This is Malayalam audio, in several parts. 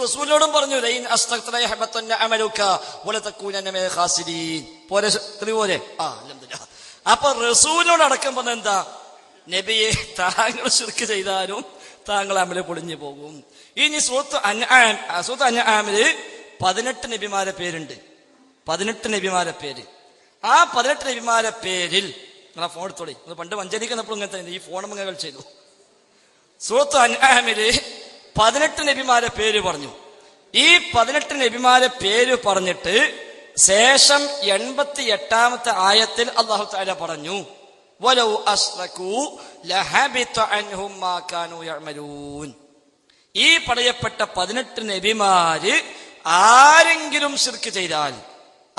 റസൂലിനോടും പറഞ്ഞു പോലെ. അപ്പൊ റസൂലിനോട് അടക്കം പറഞ്ഞ എന്താ, നബിയെ താങ്കൾ ശിർക്ക് ചെയ്താലും താങ്കൾ അമല് പൊളിഞ്ഞു പോകും. ഇനി സൂറത്ത് അൻആമില് 18 നബിമാരെ പേരുണ്ട്. 18 നബിമാരെ പേര്. ആ 18 നബിമാരെ പേരിൽ നിങ്ങളെ ഫോൺ എടുത്തോളി. പണ്ട് മഞ്ചേരിക്കുന്നപ്പോൾ ഇങ്ങനത്തെ ഈ ഫോൺ മംഗകൾ ചെയ്തു. സൂറത്ത് അൻആമില് 18 നബിമാരെ പേര് പറഞ്ഞു. ഈ 18 നബിമാരെ പേര് പറഞ്ഞിട്ട് ശേഷം 88ാമത്തെ ആയത്തിൽ അല്ലാഹു തആല പറഞ്ഞു, വലൗ അശ്റകൂ ലഹബിത അൻഹും മാ കാനൂ യഅമലൂൻ. ഈ പറയപ്പെട്ട 18 നബിമാര് ആരെങ്കിലും ശിർക്ക് ചെയ്താൽ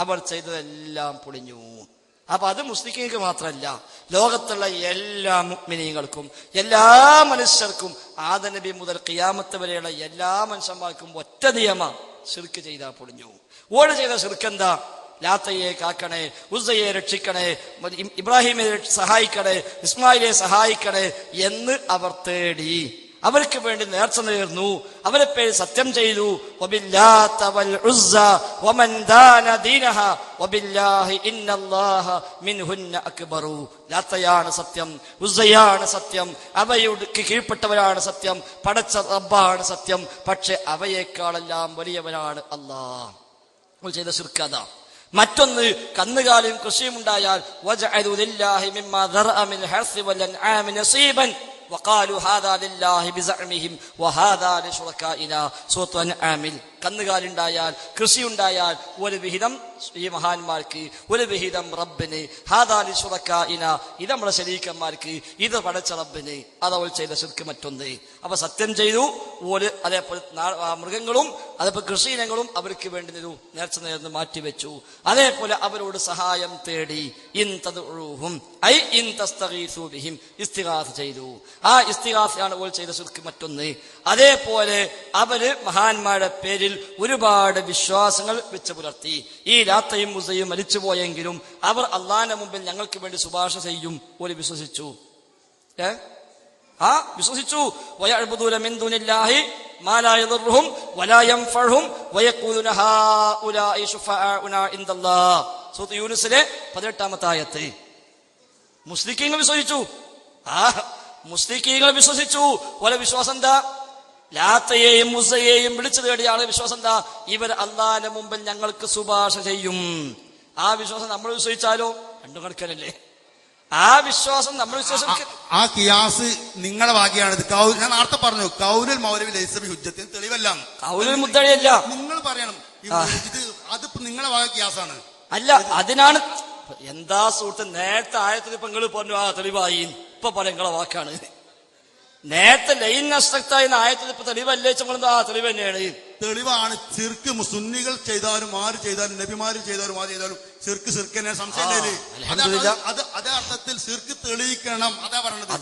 അവർ ചെയ്തതെല്ലാം പൊളിഞ്ഞു. അപ്പൊ അത് മുസ്ലിങ്ങൾക്ക് മാത്രമല്ല, ലോകത്തുള്ള എല്ലാ മുഅ്മിനീങ്ങൾക്കും എല്ലാ മനുഷ്യർക്കും ആദം നബി മുതൽ ഖിയാമത്ത് വരെയുള്ള എല്ലാ മനുഷ്യന്മാർക്കും ഒറ്റ നിയമം, ശിർക്ക് ചെയ്താൽ പൊളിഞ്ഞു. ഓട് ചെയ്ത ശിർക്ക് എന്താ? ലാത്തയെ കാക്കണേ, ഉസ്സയെ രക്ഷിക്കണേ, ഇബ്രാഹിമിനെ സഹായിക്കണേ, ഇസ്മായിലെ സഹായിക്കണേ എന്ന് അവർ തേടി, അവർക്ക് വേണ്ടി നേർച്ച നേർന്നു, അവരെ പേര് സത്യം ചെയ്തു. ലാത്തയാണ് സത്യം, ഉസ്സയാണ് സത്യം, അവയുടെ കീഴ്പ്പെട്ടവരാണ് സത്യം, പടച്ച റബ്ബാണ് സത്യം. പക്ഷെ അവയേക്കാളെല്ലാം വലിയവനാണ് അല്ലാഹ്. ചെയ്ത ശിർക്ക് അതാ. മറ്റൊന്ന്, കന്നുകാലിയും കൃഷിയും ഉണ്ടായാൽ വജഅലു ലില്ലാഹി മിമ്മാ ദറഅ മിൻ ഹർസി വൽ അൻആമി നസീബൻ വഖാലു ഹാദാ ലില്ലാഹി ബിസഅമിഹിം വഹാദാ ലിശുറകാഇനാ. സൂറത്ത് അൻആമിൽ കന്നുകാലുണ്ടായാൽ കൃഷിയുണ്ടായാൽ ഒരു വിഹിതം ഈ മഹാന്മാർക്ക്, ഒരു വിഹിതം റബ്ബിന്, ഹാദാ ലിശുറകാഇനാ ഇത് നമ്മുടെ ശരീക്കന്മാർക്ക്, ഇത് പടച്ച റബ്ബിന്. അതവൾ ചെയ്ത ശിർക്ക് മറ്റൊന്ന്. അപ്പൊ സത്യം ചെയ്തു ഓല്, അതേപോലെ മൃഗങ്ങളും അതേപോലെ കൃഷിയിനങ്ങളും അവർക്ക് വേണ്ടി നേർച്ച നേർന്ന് മാറ്റിവെച്ചു. അതേപോലെ അവരോട് സഹായം തേടി, ഇൻ തദ്ഉഹും ഐ ഇൻ തസ്തഗീസു ബിഹിം, ഇസ്തിഗാസ ചെയ്തു. ആ ഇസ്തിഗാസയാണ് ഓൾ ചെയ്ത ശിർക്ക് മറ്റൊന്ന്. അതേപോലെ അവര് മഹാന്മാരുടെ പേരിൽ ഒരുപാട് വിശ്വാസങ്ങൾ വെച്ച് പുലർത്തി. ഈ ലാത്തയും ഉസ്സയും മരിച്ചുപോയെങ്കിലും അവർ അള്ളാഹിന്റെ മുമ്പിൽ ഞങ്ങൾക്ക് വേണ്ടി ശുപാർശ ചെയ്യും. ഒരു വിശ്വസിച്ചു. വിശ്വസിച്ചു. വയഅ്ബുദൂന മിൻ ദൂനില്ലാഹി മാ ലാ യദുർറുഹും വലാ യൻഫഉഹും വയഖൂലുന ഹൗലാഇ ശുഫാഉനാ ഇൻദല്ലാഹ്. സൂറത്ത് യൂനുസിലെ 18ാമത്തെ ആയത്ത്. മുസ്ലിക്കീങ്ങൾ വിശ്വസിച്ചു. മുസ്ലിക്കീങ്ങൾ വിശ്വസിച്ചു. ഓലെ വിശ്വാസം എന്താ? ലാത്തയെയും ഉസ്സയെയും വിളിച്ചു തേടിയ ആളെ വിശ്വാസം എന്താ? ഇവർ അള്ളാഹിന്റെ മുമ്പിൽ ഞങ്ങൾക്ക് ശുപാർശ ചെയ്യും. ആ വിശ്വാസം നമ്മൾ വിശ്വസിച്ചാലോ? രണ്ടും കണക്കനല്ലേ. ആ വിശ്വാസം നമ്മൾ വിശ്വസിക്കും. ആ കിയാസ് നിങ്ങളുടെ ഭാഗ്യമാണിത്. ഞാൻ നേരത്തെ പറഞ്ഞു, കൗലുൽ മൗലവി ലൈസ ബി ഹുജ്ജത്തിന് തെളിവല്ല. കൗലുൽ മുദ്ദഇയല്ല. നിങ്ങൾ പറയണം അതിപ്പോ നിങ്ങളുടെ ഭാഗ കിയാസാണ്. അല്ല, അതിനാണ്. എന്താ സുഹൃത്ത്, നേരത്തെ ആയത്തിൽ ഇപ്പൊ നിങ്ങൾ പറഞ്ഞു ആ തെളിവായി, ഇപ്പൊ പറയാം നിങ്ങളെ വാക്കാണ്. നേരത്തെ ലൈൻ അസ്തക്തായ ആയത്തിൽ ഇപ്പൊ തെളിവല്ലേ? ആ തെളിവ് തന്നെയാണ്. തെളിവാണ്. ശിർക്ക് സുന്നികൾ ചെയ്താലും ആര് ചെയ്താലും നബിമാര് ചെയ്താലും ആര് ചെയ്താലും ശിർക്ക് ശിർക്കന്നെ സംശയമില്ലേ? അതേ അർത്ഥത്തിൽ ശിർക്ക് തെളിയിക്കണം. അതാ പറഞ്ഞത്.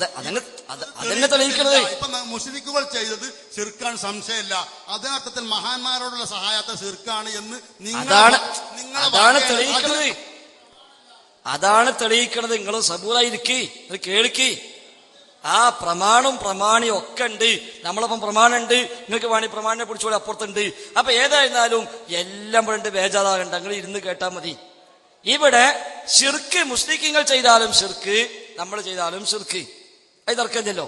അതന്നെ തെളിയിക്കണത്. ഇപ്പൊ മുശ്രിക്കുകൾ ചെയ്തത് ശിർക്കാണ്, സംശയമില്ല. അതേ അർത്ഥത്തിൽ മഹാന്മാരോടുള്ള സഹായത്തെ ശിർക്കാണ് എന്ന് അതാണ് തെളിയിക്കണത്. അതാണ് തെളിയിക്കണത്. നിങ്ങൾ സബൂറായിരിക്കേ, അത് കേൾക്കി. ആ പ്രമാണവും പ്രമാണിയും ഒക്കെ ഉണ്ട്. നമ്മളപ്പം പ്രമാണം ഉണ്ട്, നിങ്ങൾക്ക് വേണി പ്രമാണിനെ പിടിച്ചോളി, അപ്പുറത്തുണ്ട്. അപ്പൊ ഏതായിരുന്നാലും എല്ലാം ഇവിടെ ബേജാറാകണ്ട, നിങ്ങൾ ഇരുന്ന് കേട്ടാൽ മതി. ഇവിടെ ശിർക്ക് മുസ്ലിങ്ങൾ ചെയ്താലും ശിർക്ക്, നമ്മൾ ചെയ്താലും ശിർക്ക്. അത് തർക്കമില്ലല്ലോ.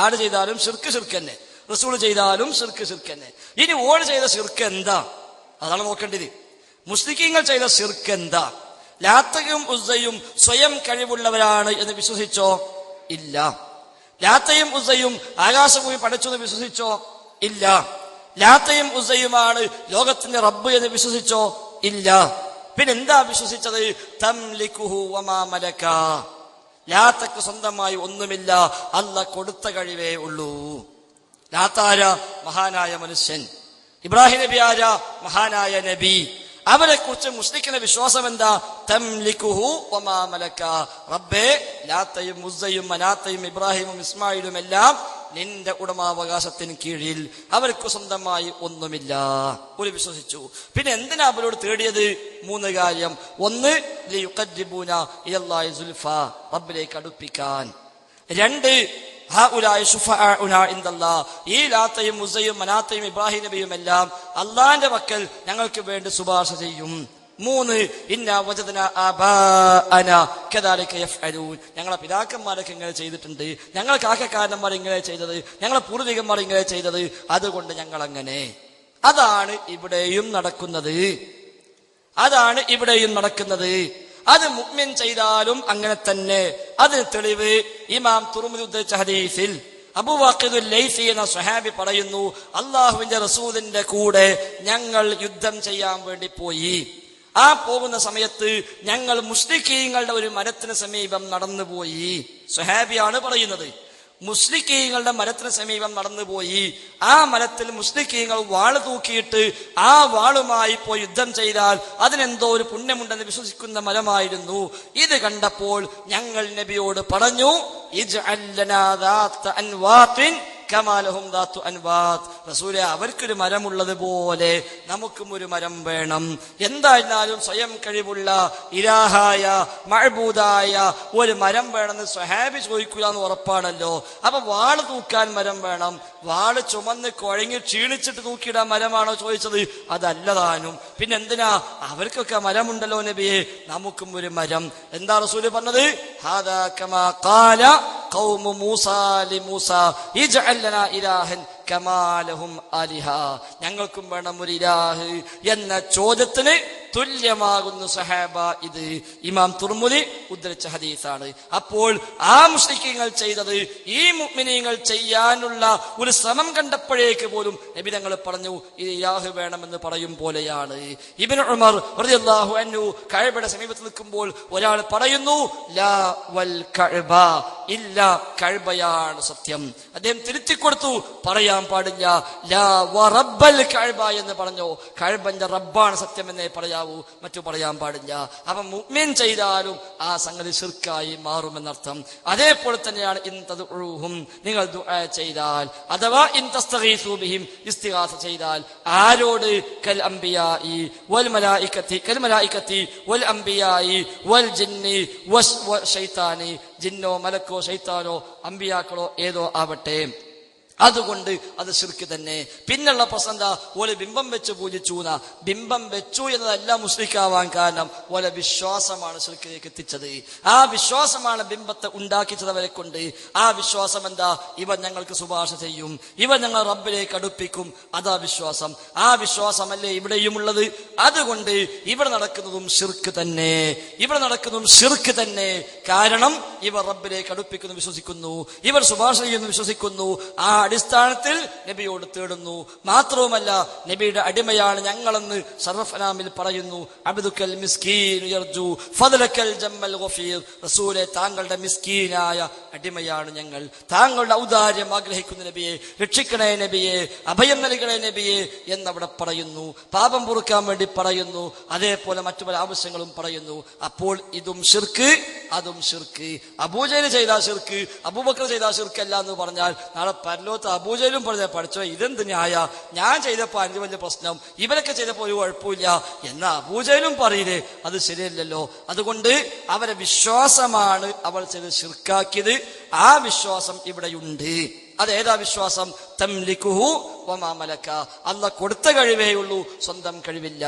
ആട് ചെയ്താലും ശിർക്ക് ശിർക്ക് തന്നെ, റസൂൾ ചെയ്താലും ശിർക്ക് ശിർക്ക് തന്നെ. ഇനി ഓട് ചെയ്ത ശിർക്ക് എന്താ? അതാണ് നോക്കേണ്ടത്. മുസ്ലിങ്ങൾ ചെയ്ത ശിർക്ക് എന്താ? ലാത്തയും ഉസ്സയും സ്വയം കഴിവുള്ളവരാണ് എന്ന് വിശ്വസിച്ചോ? ഇല്ല. ലാത്തയും ഉസ്സയും ആകാശഭൂമി പടച്ചു എന്ന് വിശ്വസിച്ചോ? ഇല്ല. ലാത്തയും ഉസ്സയുമാണ് ലോകത്തിന്റെ റബ്ബ് എന്ന് വിശ്വസിച്ചോ? ഇല്ല. പിന്നെന്താ വിശ്വസിച്ചത്? തംലികുഹു വമാ മലക. ലാത്തക്ക് സ്വന്തമായി ഒന്നുമില്ല, അല്ലാഹ് കൊടുത്ത കഴിവേ ഉള്ളൂ. ലാത്താര മഹാനായ മനുഷ്യൻ, ഇബ്രാഹിം നബി ആര മഹാനായ നബി. അവരെ കുറിച്ച് മുസ്ലിക്കിന്റെ വിശ്വാസം എന്താ? തംലികുഹു വമാ മലക. റബ്ബേ, ലാത്തയും ഉസ്സയും മനാത്തയും ഇബ്രാഹിമും ഇസ്മായിലും എല്ലാം നിന്റെ ഉടമാവകാശത്തിന് കീഴിൽ, അവർക്ക് സ്വന്തമായി ഒന്നുമില്ല. ഒരു വിശ്വസിച്ചു. പിന്നെ എന്തിനാ അവരോട് തേടിയത്? 3 കാര്യം. ഒന്ന്, ലിയുഖർരിബൂന ഇലല്ലാഹി സുൽഫ, റബ്ബിലേക്ക് അടുപ്പിക്കാൻ. 2, ഹഉലാഇ ശുഫആഉനാ ഇൻദല്ലാഹ്, ഈ ലാത്തയും ഉസ്സയും മനാത്തയും ഇബ്രാഹിം നബിയും എല്ലാം അള്ളാന്റെ പക്കൽ ഞങ്ങൾക്ക് വേണ്ടി ശുപാർശ ചെയ്യും. 3 ഇന്നാ വജദ്നാ ആബാഅനാ കദാലിക യഫ്അലൂൻ, ഞങ്ങളെ പിതാക്കന്മാരൊക്കെ ഇങ്ങനെ ചെയ്തിട്ടുണ്ട്, ഞങ്ങൾ കാക്കക്കാരന്മാർ ഇങ്ങനെ ചെയ്തത്, ഞങ്ങളെ പൂർവികന്മാർ ഇങ്ങനെ ചെയ്തത്, അതുകൊണ്ട് ഞങ്ങൾ അങ്ങനെ. അതാണ് ഇവിടെയും നടക്കുന്നത്. അതാണ് ഇവിടെയും നടക്കുന്നത്. അത് മുഅ്മിൻ ചെയ്താലും അങ്ങനെ തന്നെ. അതിന് തെളിവ് ഇമാം തുർമുദി ഉദ്ധരിച്ച ഹദീസിൽ അബൂ വാഖിദുൽ ലൈസി എന്ന സ്വഹാബി പറയുന്നു, അള്ളാഹുവിന്റെ റസൂലിന്റെ കൂടെ ഞങ്ങൾ യുദ്ധം ചെയ്യാൻ വേണ്ടി പോയി. ആ പോകുന്ന സമയത്ത് ഞങ്ങൾ മുശ്രിക്കീങ്ങളുടെ ഒരു മരത്തിന് സമീപം നടന്നുപോയി. സ്വഹാബിയാണ് പറയുന്നത്. മുശ്രിക്കീങ്ങളുടെ മരത്തിന് സമീപം നടന്നുപോയി. ആ മരത്തിൽ മുശ്രിക്കീങ്ങൾ വാള് തൂക്കിയിട്ട് ആ വാളുമായി പോയി യുദ്ധം ചെയ്താൽ അതിനെന്തോ ഒരു പുണ്യമുണ്ടെന്ന് വിശ്വസിക്കുന്ന മരമായിരുന്നു. ഇത് കണ്ടപ്പോൾ ഞങ്ങൾ നബിയോട് പറഞ്ഞു, ഇജ്അൽ ലനാ ദാത അൻവാത്തിൻ കമാ ലഹും ദാതു അൻവാത്ത്, റസൂലേ അവർക്കൊരു മരമുള്ളത് പോലെ നമുക്കും ഒരു മരം വേണം. എന്തായിരുന്നാലും സ്വയം കഴിവുള്ള ഇലാഹായ മഅബൂദായ ഒരു മരം വേണമെന്ന് സ്വഹാബി ചോദിക്കുക എന്ന് ഉറപ്പാണല്ലോ. അപ്പൊ വാള് തൂക്കാൻ മരം വേണം. വാള് ചുമന്ന് കുഴങ്ങി ക്ഷീണിച്ചിട്ട് തൂക്കിയിടാൻ മരമാണോ ചോദിച്ചത്? അതല്ലതാനും. പിന്നെ എന്തിനാ? അവർക്കൊക്കെ മരമുണ്ടല്ലോ നബിയെ, നമുക്കും ഒരു മരം. എന്താ റസൂല് പറഞ്ഞത്? ഹാദാ കമാ ഖാല ഖൗമു മൂസാ ലിമൂസാ ഇജ്അൽ ലനാ ഇലാഹൻ കമാ ലഹും ആലിഹ, ഞങ്ങൾക്കും വേണം ഒരു ഇലാഹ് എന്ന ചോദ്യത്തിന് തുല്യമാകുന്നു സഹാബ. ഇത് ഇമാം തുർമുദി ഉദ്ധരിച്ച ഹദീസാണ്. അപ്പോൾ ആ മുശ്രിക്കീങ്ങൾ ചെയ്തത് ഈ മുഅ്മിനീങ്ങൾ ചെയ്യാനുള്ള ഒരു ശ്രമം കണ്ടപ്പോഴേക്ക് പോലും നബി തങ്ങൾ പറഞ്ഞു, ഈ ഇലാഹ് വേണമെന്ന് പറയും പോലെയാണ്. ഇബ്നു ഉമർ റളിയല്ലാഹു അൻഹു കഅബയുടെ സമീപത്ത് നിൽക്കുമ്പോൾ ഒരാൾ പറയുന്നു, ലാ വൽ കഅബ, ഇല്ല കഅബയാണ് സത്യം. അദ്ദേഹം തിരുത്തി കൊടുത്തു, പറയാൻ പാടില്ല. ലാ വറബ്ബൽ കഅബ എന്ന് പറഞ്ഞോ, കഅബന്റെ റബ്ബാണ് സത്യം എന്നേ പറയാവൂ, മറ്റു പറയാൻ പാടില്ല. അപ്പൊ മുഅ്മിൻ ചെയ്താലും ആ സംഗതി ശിർക്കായി മാറുമെന്നർത്ഥം. അതേപോലെ തന്നെയാണ് ഇൻ തദ്ഉഹും, നിങ്ങൾ ദുആ ചെയ്താൽ, അഥവാ ഇൻ തസ്തഗീസു ബിഹിം, ഇസ്തിഗാസ ചെയ്താൽ. ആരോട്? കൽ അംബിയാഇ വൽ മലായികതി, കൽ മലായികതി വൽ അംബിയാഇ വൽ ജിന്നി വശൈത്താനി, ജിന്നോ മലക്കോ ശൈത്താനോ അംബിയാക്കളോ ഏതോ ആവട്ടെ. അതുകൊണ്ട് അത് ശിർക്ക് തന്നെ. പിന്നുള്ള പ്രശ്നം ഓലെ ബിംബം വെച്ച് പൂജിച്ചു. ബിംബം വെച്ചു എന്നതല്ല മുശ്രിക്കാവാൻ കാരണം, ഓലെ വിശ്വാസമാണ് ശിർക്കിലേക്ക് എത്തിച്ചത്. ആ വിശ്വാസമാണ് ബിംബത്തെ ഉണ്ടാക്കിച്ചത് അവരെ കൊണ്ട്. ആ വിശ്വാസം എന്താ? ഇവർ ഞങ്ങൾക്ക് ശുപാർശ ചെയ്യും, ഇവർ ഞങ്ങൾ റബ്ബിലേക്ക് അടുപ്പിക്കും. അതാ വിശ്വാസം. ആ വിശ്വാസമല്ലേ ഇവിടെയുമുള്ളത്. അതുകൊണ്ട് ഇവിടെ നടക്കുന്നതും ശിർക്ക് തന്നെ, ഇവിടെ നടക്കുന്നതും ശിർക്ക് തന്നെ. കാരണം ഇവർ റബ്ബിലേക്ക് അടുപ്പിക്കുന്നു വിശ്വസിക്കുന്നു, ഇവർ ശുപാർശ ചെയ്യുന്നു വിശ്വസിക്കുന്നു. ആ അടിസ്ഥാനത്തിൽ നബിയോട് തേടുന്നു. മാത്രവുമല്ല നബിയുടെ അടിമയാണ് ഞങ്ങളെന്ന് സർവഫനാമിൽ പറയുന്നു. അബ്ദുക്കൽ മിസ്കീൻ യർജു ഫദ്ലക്കൽ ജമ്മൽ ഗഫീർ, റസൂലേ താങ്കളുടെ മിസ്കീനായ അടിമയാണ് ഞങ്ങൾ, താങ്കളുടെ ഔദാര്യം ആഗ്രഹിക്കുന്ന നബിയെ, രക്ഷിക്കണേ നബിയെ, അഭയം നൽകണേ നബിയെ എന്നവിടെ പറയുന്നു. പാപം പൊറുക്കാൻ വേണ്ടി പറയുന്നു. അതേപോലെ മറ്റു പല ആവശ്യങ്ങളും പറയുന്നു. അപ്പോൾ ഇതും ശിർക്ക്, അതും ശിർക്ക്. അബൂജഹൽ ചെയ്താൽ ശിർക്ക്, അബൂബക്കർ ചെയ്താൽ ശിർക്കല്ല എന്ന് പറഞ്ഞാൽ നാളെ പരലോകത്ത് അബൂജഹലും പറഞ്ഞ പഠിച്ചോ ഇതെന്ത് ന്യായ, ഞാൻ ചെയ്തപ്പോ അതിന് വലിയ പ്രശ്നം, ഇവരൊക്കെ ചെയ്തപ്പോ ഒരു കുഴപ്പമില്ല എന്ന അബൂജഹലും പറയില്ലേ? അത് ശരിയല്ലല്ലോ. അതുകൊണ്ട് അവരെ വിശ്വാസമാണ് അവൾ ചെയ്ത് ശിർക്കാക്കിയത്. ആ വിശ്വാസം ഇവിടെയുണ്ട്. അതേതാ വിശ്വാസം? തംലിക്കുഹു വമാ മലക, അല്ലാഹ് കൊടുത്ത കഴിവേ ഉള്ളൂ, സ്വന്തം കഴിവില്ല,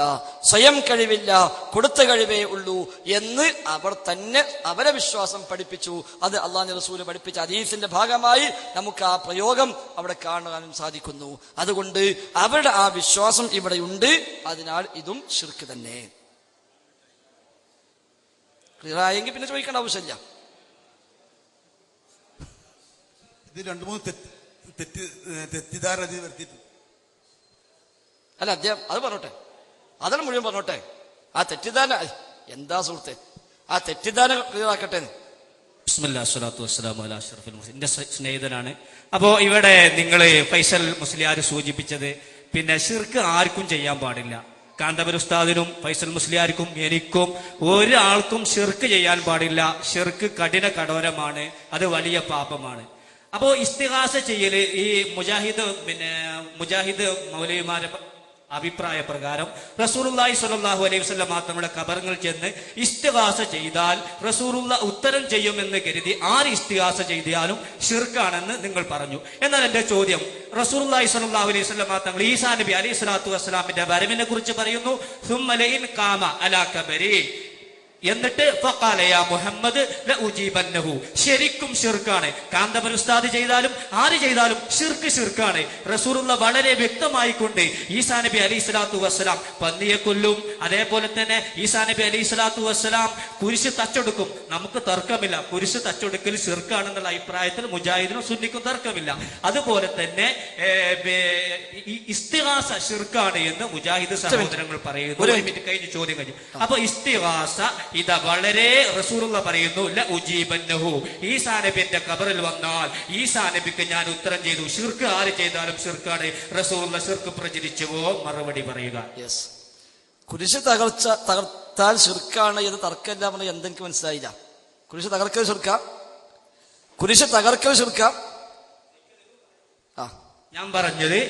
സ്വയം കഴിവില്ല, കൊടുത്ത കഴിവേ ഉള്ളൂ എന്ന് അവർ തന്നെ അവരെ വിശ്വാസം പഠിപ്പിച്ചു. അത് അള്ളാഹുവിന്റെ റസൂൽ പഠിപ്പിച്ച ഹദീസിന്റെ ഭാഗമായി നമുക്ക് ആ പ്രയോഗം അവിടെ കാണാനും സാധിക്കുന്നു. അതുകൊണ്ട് അവരുടെ ആ വിശ്വാസം ഇവിടെയുണ്ട്. അതിനാൽ ഇതും ശിർക്ക് തന്നെ. ക്ലിയറായെങ്കിൽ പിന്നെ ചോദിക്കേണ്ട ആവശ്യമില്ല. ഇത് 2-3 തെറ്റിദ്ധാരണ വരുത്തിയിട്ടുണ്ട്. അല്ല അദ്ദേഹം അത് പറഞ്ഞോട്ടെ, അതാണ് മുഴുവൻ പറഞ്ഞോട്ടെ. ആ തെറ്റിദ്ധാരണ എന്താ സുഹൃത്തെ, ആ തെറ്റിദ്ധാരണ ക്ലിയറാക്കട്ടെ. ബിസ്മില്ലാ സ്വലാത്തു വസ്സലാമു അലാ അഷ്റഫിൽ മുർസലീൻ. എന്റെ സ്നേഹിതനാണ്. അപ്പോ ഇവിടെ നിങ്ങൾ ഫൈസൽ മുസ്ലിയാർ സൂചിപ്പിച്ചത്, പിന്നെ ശിർക്ക് ആർക്കും ചെയ്യാൻ പാടില്ല. കാന്തപുര ഉസ്താദിനും ഫൈസൽ മുസ്ലിയാർക്കും എനിക്കും ഒരാൾക്കും ശിർക്ക് ചെയ്യാൻ പാടില്ല. ശിർക്ക് കഠിന കഠോരമാണ്, അത് വലിയ പാപമാണ്. അപ്പോ ഇസ്തിഗാസ ചെയ്യല് ഈ മുജാഹിദ് മൗലവിമാരെ അഭിപ്രായ പ്രകാരം റസൂലുള്ളാഹി സ്വല്ലല്ലാഹു അലൈഹി വസല്ലം നമ്മുടെ ഖബറുകൾ ചെന്ന് ഇസ്തിഗാസ ചെയ്താൽ റസൂലുള്ള ഉത്തരം ചെയ്യുമെന്ന് കരുതി ആര് ഇസ്തിഗാസ ചെയ്താലും ശിർക്കാണെന്ന് നിങ്ങൾ പറഞ്ഞു. എന്നാൽ എന്റെ ചോദ്യം, റസൂലുള്ളാഹി സ്വല്ലല്ലാഹു അലൈഹി വസല്ലം തങ്ങൾ ഈസാ നബി അലൈഹി സ്വലാത്തു വസ്സലാമിന്റെ വരവിനെ കുറിച്ച് പറയുന്നു, സുമ്മ ലഇൻ ഖാമ അലാ ഖബരി, എന്നിട്ട് ഫഖാല യാ മുഹമ്മദ് ലഉജീബന്നഹു. ശരിക്കും ശിർക്കാണ്. കാന്തപുര ഉസ്താദ് ചെയ്താലും ആര് ചെയ്താലും ശിർക്കാണ്. റസൂലുള്ള വളരെ വ്യക്തമായിക്കൊണ്ട് ഈസാ നബി അലൈഹി സ്വലാത്തു വസ്സലാം പന്നിയെ കൊല്ലും, അതേപോലെ തന്നെ ഈസാ നബി അലൈഹി സ്വലാത്തു വസ്സലാം കുരിശ് തച്ചെടുക്കും. നമുക്ക് തർക്കമില്ല, കുരിശ് തച്ചെടുക്കൽ ശിർക്കാണെന്നുള്ള അഭിപ്രായത്തിൽ മുജാഹിദിനും സുന്നിക്കും തർക്കമില്ല. അതുപോലെ തന്നെ ഇസ്തിഗാസ ശിർക്കാണ് എന്ന് മുജാഹിദ് സഹോദരങ്ങൾ പറയുന്നു. കഴിഞ്ഞ ചോദ്യം കഴിഞ്ഞു. അപ്പൊ ഇസ്തിഗാസ ഇതാ വളരെ റസൂലുള്ള പറയുന്നു, ലഉജീബന്നഹു, ഈസാ നബിന്റെ ഖബറിൽ വന്നാൽ ഈസാ നബിക്ക് ഞാൻ ഉത്തരം ചെയ്തു. ശിർക്ക് ആര് ചെയ്താലും ശിർക്കാണ്. റസൂലുള്ള ശിർക്ക് പ്രചരിച്ചുവോ? മറുപടി പറയുക. കുരിശ് തകർത്താൽ ശിർക്കാണ് എന്ന് തർക്കമില്ല പറഞ്ഞ എന്തെനിക്ക് മനസ്സിലായില്ല. കുരിശ് തകർക്കൽ ശിർക്ക, കുരിശ് തകർക്കൽ ശിർക്ക. ഞാൻ പറഞ്ഞത്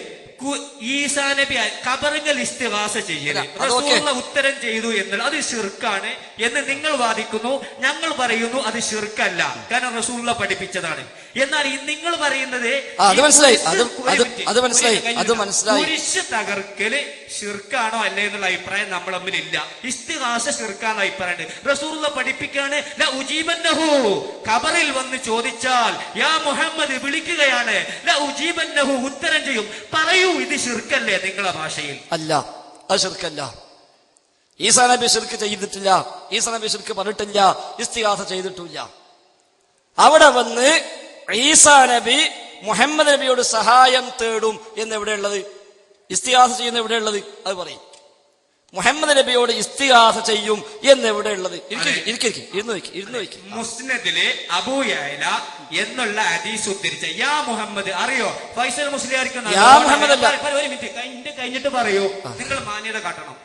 ഈസാ നബി ഖബറുകൾ ഇസ്തിഗാസ ചെയ്യല് റസൂലുള്ള ഉത്തരം ചെയ്തു എന്നുള്ള അത് ശിർക്കാണ് എന്ന് നിങ്ങൾ വാദിക്കുന്നു. ഞങ്ങൾ പറയുന്നു അത് ശിർക്കല്ല, കാരണം റസൂലുള്ള പഠിപ്പിച്ചതാണ്. എന്നാൽ നിങ്ങൾ പറയുന്നത് കുരിശ് തകർക്കല് ശിർക്കാണോ അല്ലേ എന്നുള്ള അഭിപ്രായം നമ്മൾ തമ്മിലില്ല. ഇസ്തിഗാസ ശിർക്കാന്ന അഭിപ്രായം റസൂലുള്ള പഠിപ്പിക്കാണ്. ലഉജീബന്നഹു, ഖബറിൽ വന്ന് ചോദിച്ചാൽ യാ മുഹമ്മദ് വിളിക്കുകയാണ്, ലഉജീബന്നഹു, ഉത്തരം ചെയ്യും. പറയൂ, ഇത് ശിർക്കല്ലേ നിങ്ങളുടെ ഭാഷയിൽ? അല്ല, അത് ശിർക്കല്ല. ഈസാ നബി ശിർക്ക് ചെയ്തിട്ടില്ല, ഈസാ നബി ശിർക്ക് പറഞ്ഞിട്ടില്ല, ഇസ്തിഗാസ ചെയ്തിട്ടില്ല. അവിടെ വന്ന് ഈസാ നബി മുഹമ്മദ് നബിയോട് സഹായം തേടും എന്ന് എവിടെയുള്ളത്? ഇസ്തിഗാസ ചെയ്യുന്ന എവിടെയുള്ളത്? അത് പറയും. മുഹമ്മദ് നബിയോട് ഇസ്തിഗാസ ചെയ്യും എന്ന് എവിടെയുള്ളത്? മുസ്നദിലെ അബൂ യഅല എന്നുള്ള ഹദീസ് ഉദ്ധരിച്ച യാ മുഹമ്മദ്, അറിയോ ഫൈസൽ മുസ്ലിയാർക്ക് യാ മുഹമ്മദ് അല്ല, ഒരു മിനിറ്റ് കഴിഞ്ഞിട്ട് പറയൂ. നിങ്ങൾ മാന്യത കാട്ടണം.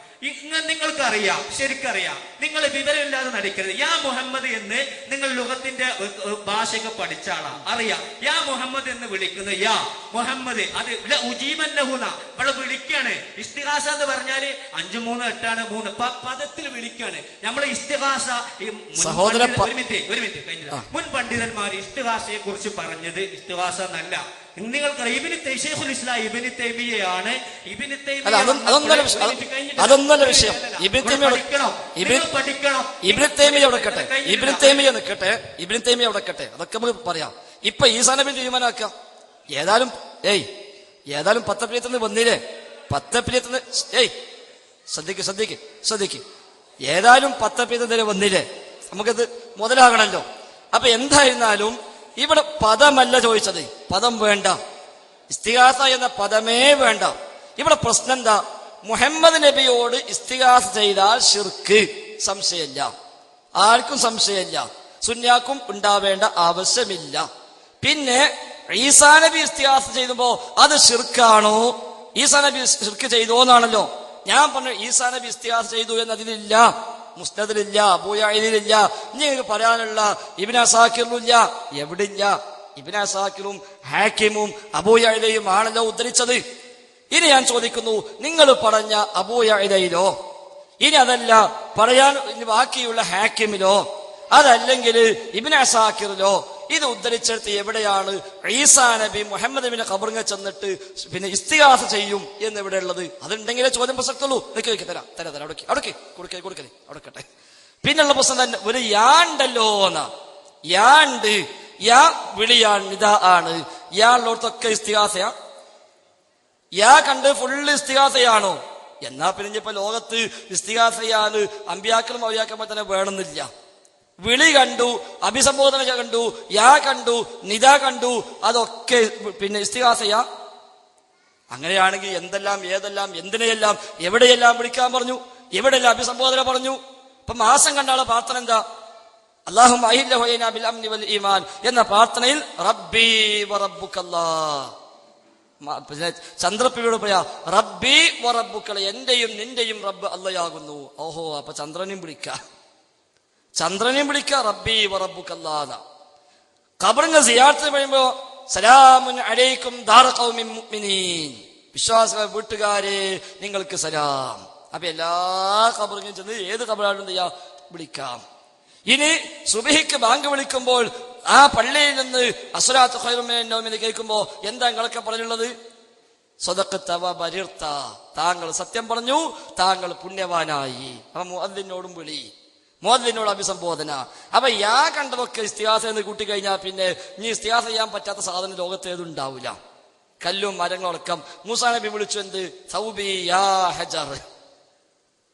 നിങ്ങൾക്കറിയാം, ശരിക്കറിയാം, നിങ്ങൾ വിവരമില്ലാതെ നടിക്കരുത്. യാ മുഹമ്മദ് എന്ന് നിങ്ങൾ ലുഗത്തിന്റെ ഭാഷയൊക്കെ പഠിച്ച ആളാ, അറിയാം. യാ മുഹമ്മദ് എന്ന് വിളിക്കുന്ന യാ മുഹമ്മദ് അത് ഉജീബന്നഹുന ഇവിടെ വിളിക്കാണ്. ഇസ്തിഗാസ എന്ന് പറഞ്ഞാല് 5, 3, 8 3 പദത്തിൽ വിളിക്കാണ്. നമ്മളെ ഇസ്തിഗാസ ഒരു മിനിറ്റ് കഴിഞ്ഞില്ല. മുൻ പണ്ഡിതന്മാർ ഇസ്തിഗാസയെ കുറിച്ച് പറഞ്ഞത് ഇസ്തിഗാസ എന്നല്ല. നിങ്ങൾക്കറിയാം, ശൈഖുൽ ഇസ്ലാം ഇബ്നു തൈമിയ്യയാണ്. ഇബ്നു തൈമിയ്യ അതൊന്നല്ല വിഷയം. ഇബ്നു തൈമിയ്യ അവിടെ കട്ടെ, അതൊക്കെ നമുക്ക് പറയാം. ഇപ്പൊ ഈസാ നബി തീരുമാനമാക്കാം. ഏതായാലും പത്തപ്പിയത്തിന് വന്നില്ലേ? പത്തപ്പിയത്തിന് ശ്രദ്ധിക്ക്. ഏതായാലും പത്തപ്പിയത്തിന് വന്നില്ലേ? നമുക്കിത് മുതലാകണല്ലോ. അപ്പൊ എന്തായിരുന്നാലും ഇവിടെ പദമല്ല ചോദിച്ചത്, പദം വേണ്ട, ഇസ്തിഗാസ എന്ന പദമേ വേണ്ട. ഇവിടെ പ്രശ്നം എന്താ? മുഹമ്മദ് നബിയോട് ഇസ്തിഗാസ ചെയ്താൽ ശിർക്ക്, സംശയമില്ല, ആർക്കും സംശയമില്ല, സുന്നിയാക്കും ഉണ്ടാവേണ്ട ആവശ്യമില്ല. പിന്നെ ഈസാ നബി ഇസ്തിഗാസ ചെയ്യുമ്പോ അത് ശിർക്കാണോ? ഈസാ നബി ശിർക്ക് ചെയ്തോന്നാണല്ലോ. ഞാൻ പറഞ്ഞു ഈസാ നബി ഇസ്തിഗാസ ചെയ്തു എന്നതിലില്ല, മുസ്നദിലില്ല, അബൂ യഅലയിലില്ല. നിങ്ങൾക്ക് പറയാനുള്ള ഇബ്നു അസാക്കിറിലില്ല. എവിടില്ല? ഇബ്നു അസാക്കിറും ഹാക്കിമും അബൂ യഅലയും ആണല്ലോ ഉദ്ധരിച്ചത്. ഇനി ഞാൻ ചോദിക്കുന്നു, നിങ്ങൾ പറഞ്ഞ അബൂ യഅലയിലോ, ഇനി അതല്ല പറയാൻ ബാക്കിയുള്ള ഹാക്കിമിലോ, അതല്ലെങ്കിൽ ഇബ്നു അസാക്കിറിലോ ഇത് ഉദ്ധരിച്ചെടുത്ത് എവിടെയാണ് ഈസാ നബി മുഹമ്മദ് നബിന്റെ ഖബറിൽ ചെന്നിട്ട് പിന്നെ ഇസ്തിഗാസ ചെയ്യും എന്ന് എവിടെ ഉള്ളത്? അതുണ്ടെങ്കിലേ ചോദ്യം പ്രസക്തുള്ളൂ. തരാം അവിടേക്ക് കൊടുക്കേ അവിടെക്കട്ടെ. പിന്നുള്ള പ്രശ്നം തന്നെ ഒരു യാണ്ടല്ലോ എന്നാ. യാണ്ട് യാ വിളിയാണ്, ഇതാ ആണ്. യാളുള്ളവർക്കൊക്കെ ഇസ്തിഗാസയാ? യാ കണ്ട് ഫുള്ള് ഇസ്തിഗാസയാണോ? എന്നാ പിന്നെ ഇപ്പൊ ലോകത്ത് ഇസ്തിഗാസയാണ് അമ്പിയാക്കളും ഔലിയാക്കളും തന്നെ വേണമെന്നില്ല. വിളി കണ്ടു, അഭിസംബോധന കണ്ടു, യാ കണ്ടു, നിദ കണ്ടു, അതൊക്കെ പിന്നെ ഇസ്തിഗാസയാ? അങ്ങനെയാണെങ്കിൽ എന്തെല്ലാം ഏതെല്ലാം എന്തിനെയെല്ലാം എവിടെയെല്ലാം വിളിക്കാൻ പറഞ്ഞു, എവിടെയെല്ലാം അഭിസംബോധന പറഞ്ഞു. ഇപ്പൊ മാസം കണ്ടാളെ പ്രാർത്ഥന എന്താ? അല്ലാഹുമ്മ അഹില്ലഹു ബിൽ അംനി വൽ ഈമാൻ എന്ന പ്രാർത്ഥനയിൽ റബ്ബി വറബ്ബുക്കല്ലാഹ്. പിന്നെ ചന്ദ്രപ്പിയോട് പറയാ റബ്ബി വറബ്ബുക്കല്ല, എന്റെയും നിന്റെയും റബ്ബ് അല്ലയാകുന്നു. ഓഹോ, അപ്പൊ ചന്ദ്രനെയും വിളിക്ക റബ്ബി വറബ്ബുക്കല്ലാഹ. ഖബറിന്റെ സിയാറത്ത് പറയുമ്പോ സലാമുൻ അലൈക്കും ദാറ ഖൗമിൻ മുഅ്മിനീൻ. വിശ്വാസികളെ വീട്ടുകാരെ നിങ്ങൾക്ക് സലാം. അപ്പൊ എല്ലാ ഖബറിലും ചെന്ന് ഏത് ഖബറാണ് എന്ത് ചെയ്യാം, വിളിക്കാം. ഇനി സുബഹിക്ക് ബാങ്ക് വിളിക്കുമ്പോൾ ആ പള്ളിയിൽ നിന്ന് അസ്സലാത്തു ഖൈറും മിനൻ നൗം എന്ന് കേൾക്കുമ്പോ എന്താ നിങ്ങളൊക്കെ പറഞ്ഞുള്ളത്? സ്വദഖത വ ബരിർത, താങ്കൾ സത്യം പറഞ്ഞു, താങ്കൾ പുണ്യവാനായി. അപ്പൊ മുഅദ്ദിനോടും വിളി, മുഅദ്ദിനോട് അഭിസംബോധന. അപ്പൊ കണ്ടതൊക്കെ ഇസ്തിഗാസ എന്ന് കൂട്ടിക്കഴിഞ്ഞാൽ പിന്നെ ഇനി ഇസ്തിഗാസ ചെയ്യാൻ പറ്റാത്ത സാധനം ലോകത്ത് ഏതും ഉണ്ടാവില്ല. കല്ലും മരങ്ങളടക്കം മൂസാ നബി വിളിച്ചു എന്ത്? സൗബി യാ ഹജർ,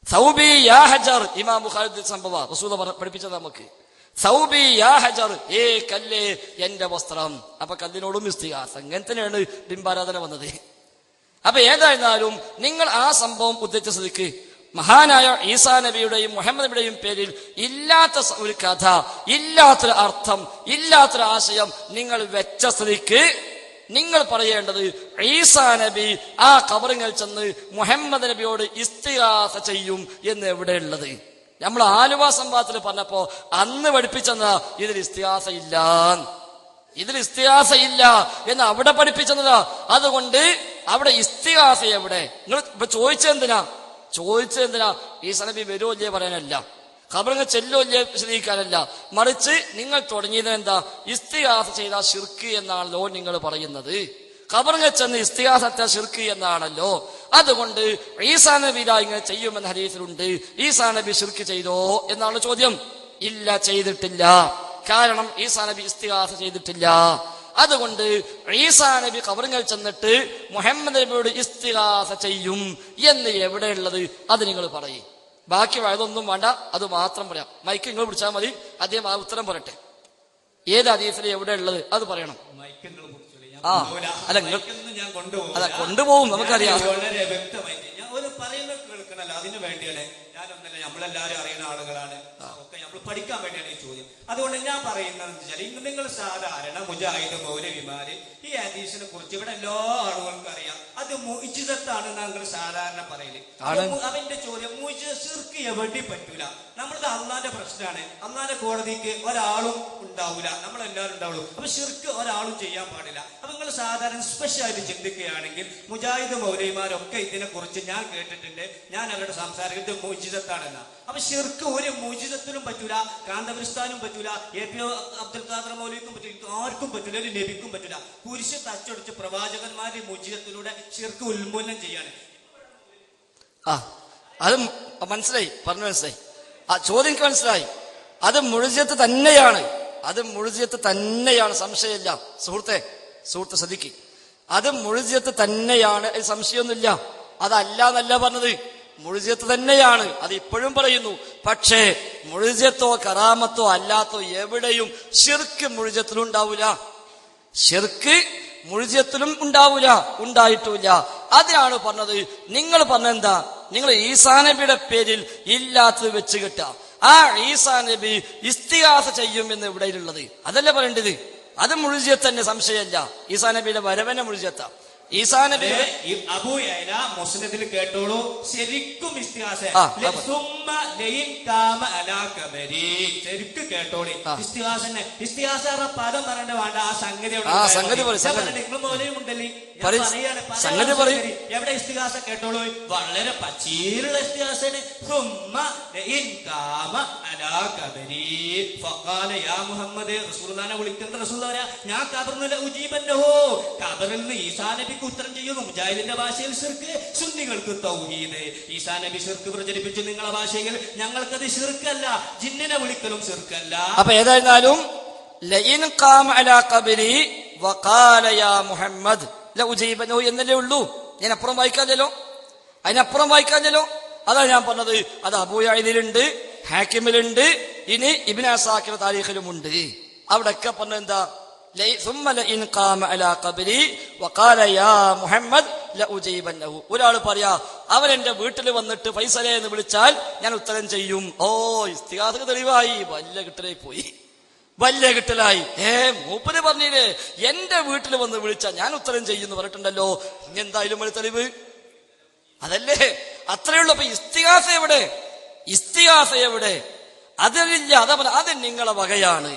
സൗബി യാ ഹജർ. ഇമാം ബുഖാരി സംഭവ റസൂൽ പഠിപ്പിച്ചത് നമുക്ക്. സൗബി യാ ഹജർ, കല്ലേ എന്റെ വസ്ത്രം. അപ്പൊ കല്ലിനോടും ഇസ്തിഗാസ. അങ്ങനെ തന്നെയാണ് ബിംബാരാധന വന്നത്. അപ്പൊ ഏതായിരുന്നാലും നിങ്ങൾ ആ സംഭവം ഉദ്ദേശിച്ച സ്ഥിതിക്ക് മഹാനായ ഈസാ നബിയുടെയും മുഹമ്മദ് നബിയുടെയും പേരിൽ ഇല്ലാത്ത ഒരു കഥ, ഇല്ലാത്തൊരു അർത്ഥം, ഇല്ലാത്തൊരു ആശയം നിങ്ങൾ വെച്ച സ്ഥിതിക്ക് നിങ്ങൾ പറയേണ്ടത് ഈസാ നബി ആ ഖബറിൽ ചെന്ന് മുഹമ്മദ് നബിയോട് ഇസ്തിഗാസ ചെയ്യും എന്ന് എവിടെയുള്ളത്? നമ്മൾ ആലുവ സംവാദത്തിൽ പറഞ്ഞപ്പോ അന്ന് പഠിപ്പിച്ചെന്നാ ഇതിൽ ഇസ്തിഗാസ ഇല്ല, ഇതിൽ ഇസ്തിഗാസ ഇല്ല എന്ന് അവിടെ പഠിപ്പിച്ചെന്നതാ. അതുകൊണ്ട് അവിടെ ഇസ്തിഗാസ എവിടെ? നിങ്ങൾ ഇപ്പൊ ചോദിച്ചെന്തിനാ ഈസാ നബി വരുമോ ഇല്ലേ പറയാനല്ല, ഖബറിൽ ചെല്ലോ ഇല്ലേ വിശദീകരിക്കാനല്ല. മറിച്ച് നിങ്ങൾ തുടങ്ങിയത് എന്താ? ഇസ്തിഗാസ ചെയ്ത ശിർക്ക് എന്നാണല്ലോ നിങ്ങൾ പറയുന്നത്. ഖബറിൽ ചെന്ന് ഇസ്തിഗാസ ശിർക്ക് എന്നാണല്ലോ. അതുകൊണ്ട് ഈസാ നബി ഇങ്ങനെ ചെയ്യുമെന്ന ഹദീസിലുണ്ട്. ഈസാ നബി ശിർക്ക് ചെയ്തോ എന്നാണ് ചോദ്യം. ഇല്ല, ചെയ്തിട്ടില്ല. കാരണം ഈസാ നബി ഇസ്തിഗാസ ചെയ്തിട്ടില്ല. അതുകൊണ്ട് ഈസാ നബി ഖബറിൽ ചെന്നിട്ട് മുഹമ്മദ് നബിയോട് ഇസ്തിഗാസ ചെയ്യും എന്ന് എവിടെയുള്ളത്? അത് നിങ്ങൾ പറയും. ബാക്കി വയതൊന്നും വേണ്ട, അത് മാത്രം പറയാം. മൈക്ക് നിങ്ങൾ പിടിച്ചാൽ മതി, അദ്ദേഹം ആ ഉത്തരം പറയട്ടെ. ഏത് ഹദീസിൽ എവിടെ ഉള്ളത് അത് പറയണം. ആ അല്ല നിങ്ങൾ അല്ല കൊണ്ടുപോകും, നമുക്കറിയാം. വളരെ വ്യക്തമായിട്ട് ഞാൻ ഒരു പറയുന്നത് കേൾക്കണല്ലോ, അതിനു വേണ്ടിയാണ്. ഞാനൊന്നല്ല, നമ്മളെല്ലാരും അറിയുന്ന ആളുകളാണ്, ഒക്കെ നമ്മൾ പഠിക്കാൻ വേണ്ടിയാണ് ഈ ചോദ്യം. അതുകൊണ്ട് ഞാൻ പറയുന്നത് വെച്ചാൽ നിങ്ങൾ സാധാരണ മുജാഹിദ് മൗലവിമാര് ഈ ഹദീസിനെ കുറിച്ച് ഇവിടെ എല്ലാ ആളുകൾക്കും അറിയാം, അത് മുഅ്ജിസത്താണ് നിങ്ങൾ സാധാരണ പറയല്. അവന്റെ ചോദ്യം മുഅ്ജിസക്ക് എവിടെ പറ്റൂല. നമ്മളത് അള്ളാന്റെ പ്രശ്നമാണ്. അള്ളാന്റെ കോടതിക്ക് ഒരാളും ഉണ്ടാവൂല, നമ്മളെല്ലാവരും ഉണ്ടാവുള്ളൂ. അപ്പൊ ശിർക്ക് ഒരാളും ചെയ്യാൻ പാടില്ല. അപ്പൊ നിങ്ങൾ സാധാരണ സ്പെഷ്യലായിട്ട് ചിന്തിക്കുകയാണെങ്കിൽ മുജാഹിദ് മൗലവിമാരൊക്കെ ഇതിനെ കുറിച്ച് ഞാൻ കേട്ടിട്ടുണ്ട്, ഞാൻ അവരുടെ സംസാരിക്കുന്നത് മുഅ്ജിസത്താണെന്ന. അപ്പൊ ശിർക്ക് ഒരു മുഅ്ജിസത്തിനും പറ്റൂല, കാന്തപുരസ്ഥാനും പറ്റൂല, എ.പി. അബ്ദുൽ ഖാദർ മൗലവിക്കും പറ്റൂല, ആർക്കും പറ്റൂല, ഒരു നബിക്കും പറ്റൂല. കുരിശ് തച്ചൊടിച്ച് പ്രവാചകന്മാരുടെ മുഅ്ജിസത്തിലൂടെ ശിർക്ക് ഉന്മൂലനം ചെയ്യാണ്. അത് മനസ്സിലായി, പറഞ്ഞു മനസ്സിലായി. ആ ചോദ്യം എനിക്ക് മനസ്സിലായി. അത് മുഅ്ജിസത്ത് തന്നെയാണ്, അത് മുഅ്ജിസത്ത് തന്നെയാണ്, സംശയമില്ല. സുഹൃത്തെ ശ്രദ്ധിക്ക്, അത് മുഅ്ജിസത്ത് തന്നെയാണ്, സംശയമൊന്നുമില്ല. അതല്ല എന്നല്ല പറഞ്ഞത്, മുഅ്ജിസത്ത് തന്നെയാണ്. അത് ഇപ്പോഴും പറയുന്നു. പക്ഷേ മുഅ്ജിസത്തോ കറാമത്തോ അല്ലാത്തോ എവിടെയും ശിർക്ക് മുഅ്ജിസത്തിലും ഉണ്ടാവൂല, ശിർക്ക് മുഅ്ജിസത്തിലും ഉണ്ടാവൂല, ഉണ്ടായിട്ടില്ല. അതിനാണ് പറഞ്ഞത്. നിങ്ങൾ പറഞ്ഞെന്താ? നിങ്ങൾ ഈസാ നബിയുടെ പേരിൽ ഇല്ലാത്തത് വെച്ച് കെട്ടുക. ആ ഈസാ നബി ഇസ്തിഗാസ ചെയ്യും എന്ന് ഇവിടെയുള്ളത് അതല്ല പറയേണ്ടത്. അത് മുഅ്ജിസത്ത് തന്നെ, സംശയമില്ല. ഈസാ നബിയുടെ വരവനെ മുഅ്ജിസത്താ. ഈസാ നബി അബൂ യഅല മുസ്നദിൽ കേട്ടോളൂ, ശരിക്കും ഇസ്തിഗാസ ശരിക്കും കേട്ടോളി. ഇസ്തിഗാസ പദം പറയേണ്ട വേണ്ട, ആ സംഗതി എവിടെ ഇസ്തിഗാസ കേട്ടോളൂ. വളരെ പച്ചീലുള്ള ഇസ്തിഗാസയാണ്. റസൂലുള്ളാഹിനെ വിളിക്കുന്ന റസൂൽ പറയാ, ഞാൻ ഖബറിൽ ഉജീബന്നഹു, ഖബറിൽ നിന്ന് ഈസാ നബിക്ക് ഉത്തരം ചെയ്യുന്നു. മുജാഹിദിന്റെ ഭാഷയിൽ ശിർക്ക്, സുന്നികൾക്ക് തൗഹീദ്. ഈസാ നബി ശിർക്ക് പ്രചരിപ്പിച്ചു നിങ്ങളുടെ ഭാഷയിൽ, ഞങ്ങൾക്കത് ശിർക്കല്ല. ജിന്നിനെ വിളിക്കലും ശിർക്കല്ല. അപ്പൊ ഏതായിരുന്നാലും ലഇൻ ഖാമ അലാ ഖബരി വഖാല യാ മുഹമ്മദ് ലഉജീബനഹു എന്നല്ലേ ഉള്ളൂ. അതിനപ്പുറം വായിക്കാഞ്ഞല്ലോ. അതാണ് ഞാൻ പറഞ്ഞത്. അത് അബൂ യഅലയിലുണ്ട്, ഹാക്കിമിലുണ്ട്, ഇനി ഇബ്നു അസാക്കിർ താരീഖിലുമുണ്ട്. അവിടെയൊക്കെ പറഞ്ഞെന്താ? ഒരാൾ പറയാ, അവൻ എന്റെ വീട്ടിൽ വന്നിട്ട് ഫൈസലെ എന്ന് വിളിച്ചാൽ ഞാൻ ഉത്തരം ചെയ്യും. ഓ, ഇസ്തിഗാസക്ക് തെളിവായി, വല്ല കിട്ടലായി പോയി, വല്ല കിട്ടലായി. മൂപ്പര് പറഞ്ഞില്ലേ എന്റെ വീട്ടിൽ വന്ന് വിളിച്ചാൽ ഞാൻ ഉത്തരം ചെയ്യുന്നു പറഞ്ഞിട്ടുണ്ടല്ലോ. എന്തായാലും ഒരു തെളിവ് അതല്ലേ? അത്രയുള്ളൂ. അപ്പൊ ഇസ്തിഗാസ എവിടെ? അതിലില്ല. അതാ പറഞ്ഞ, അത് നിങ്ങളെ വകയാണ്.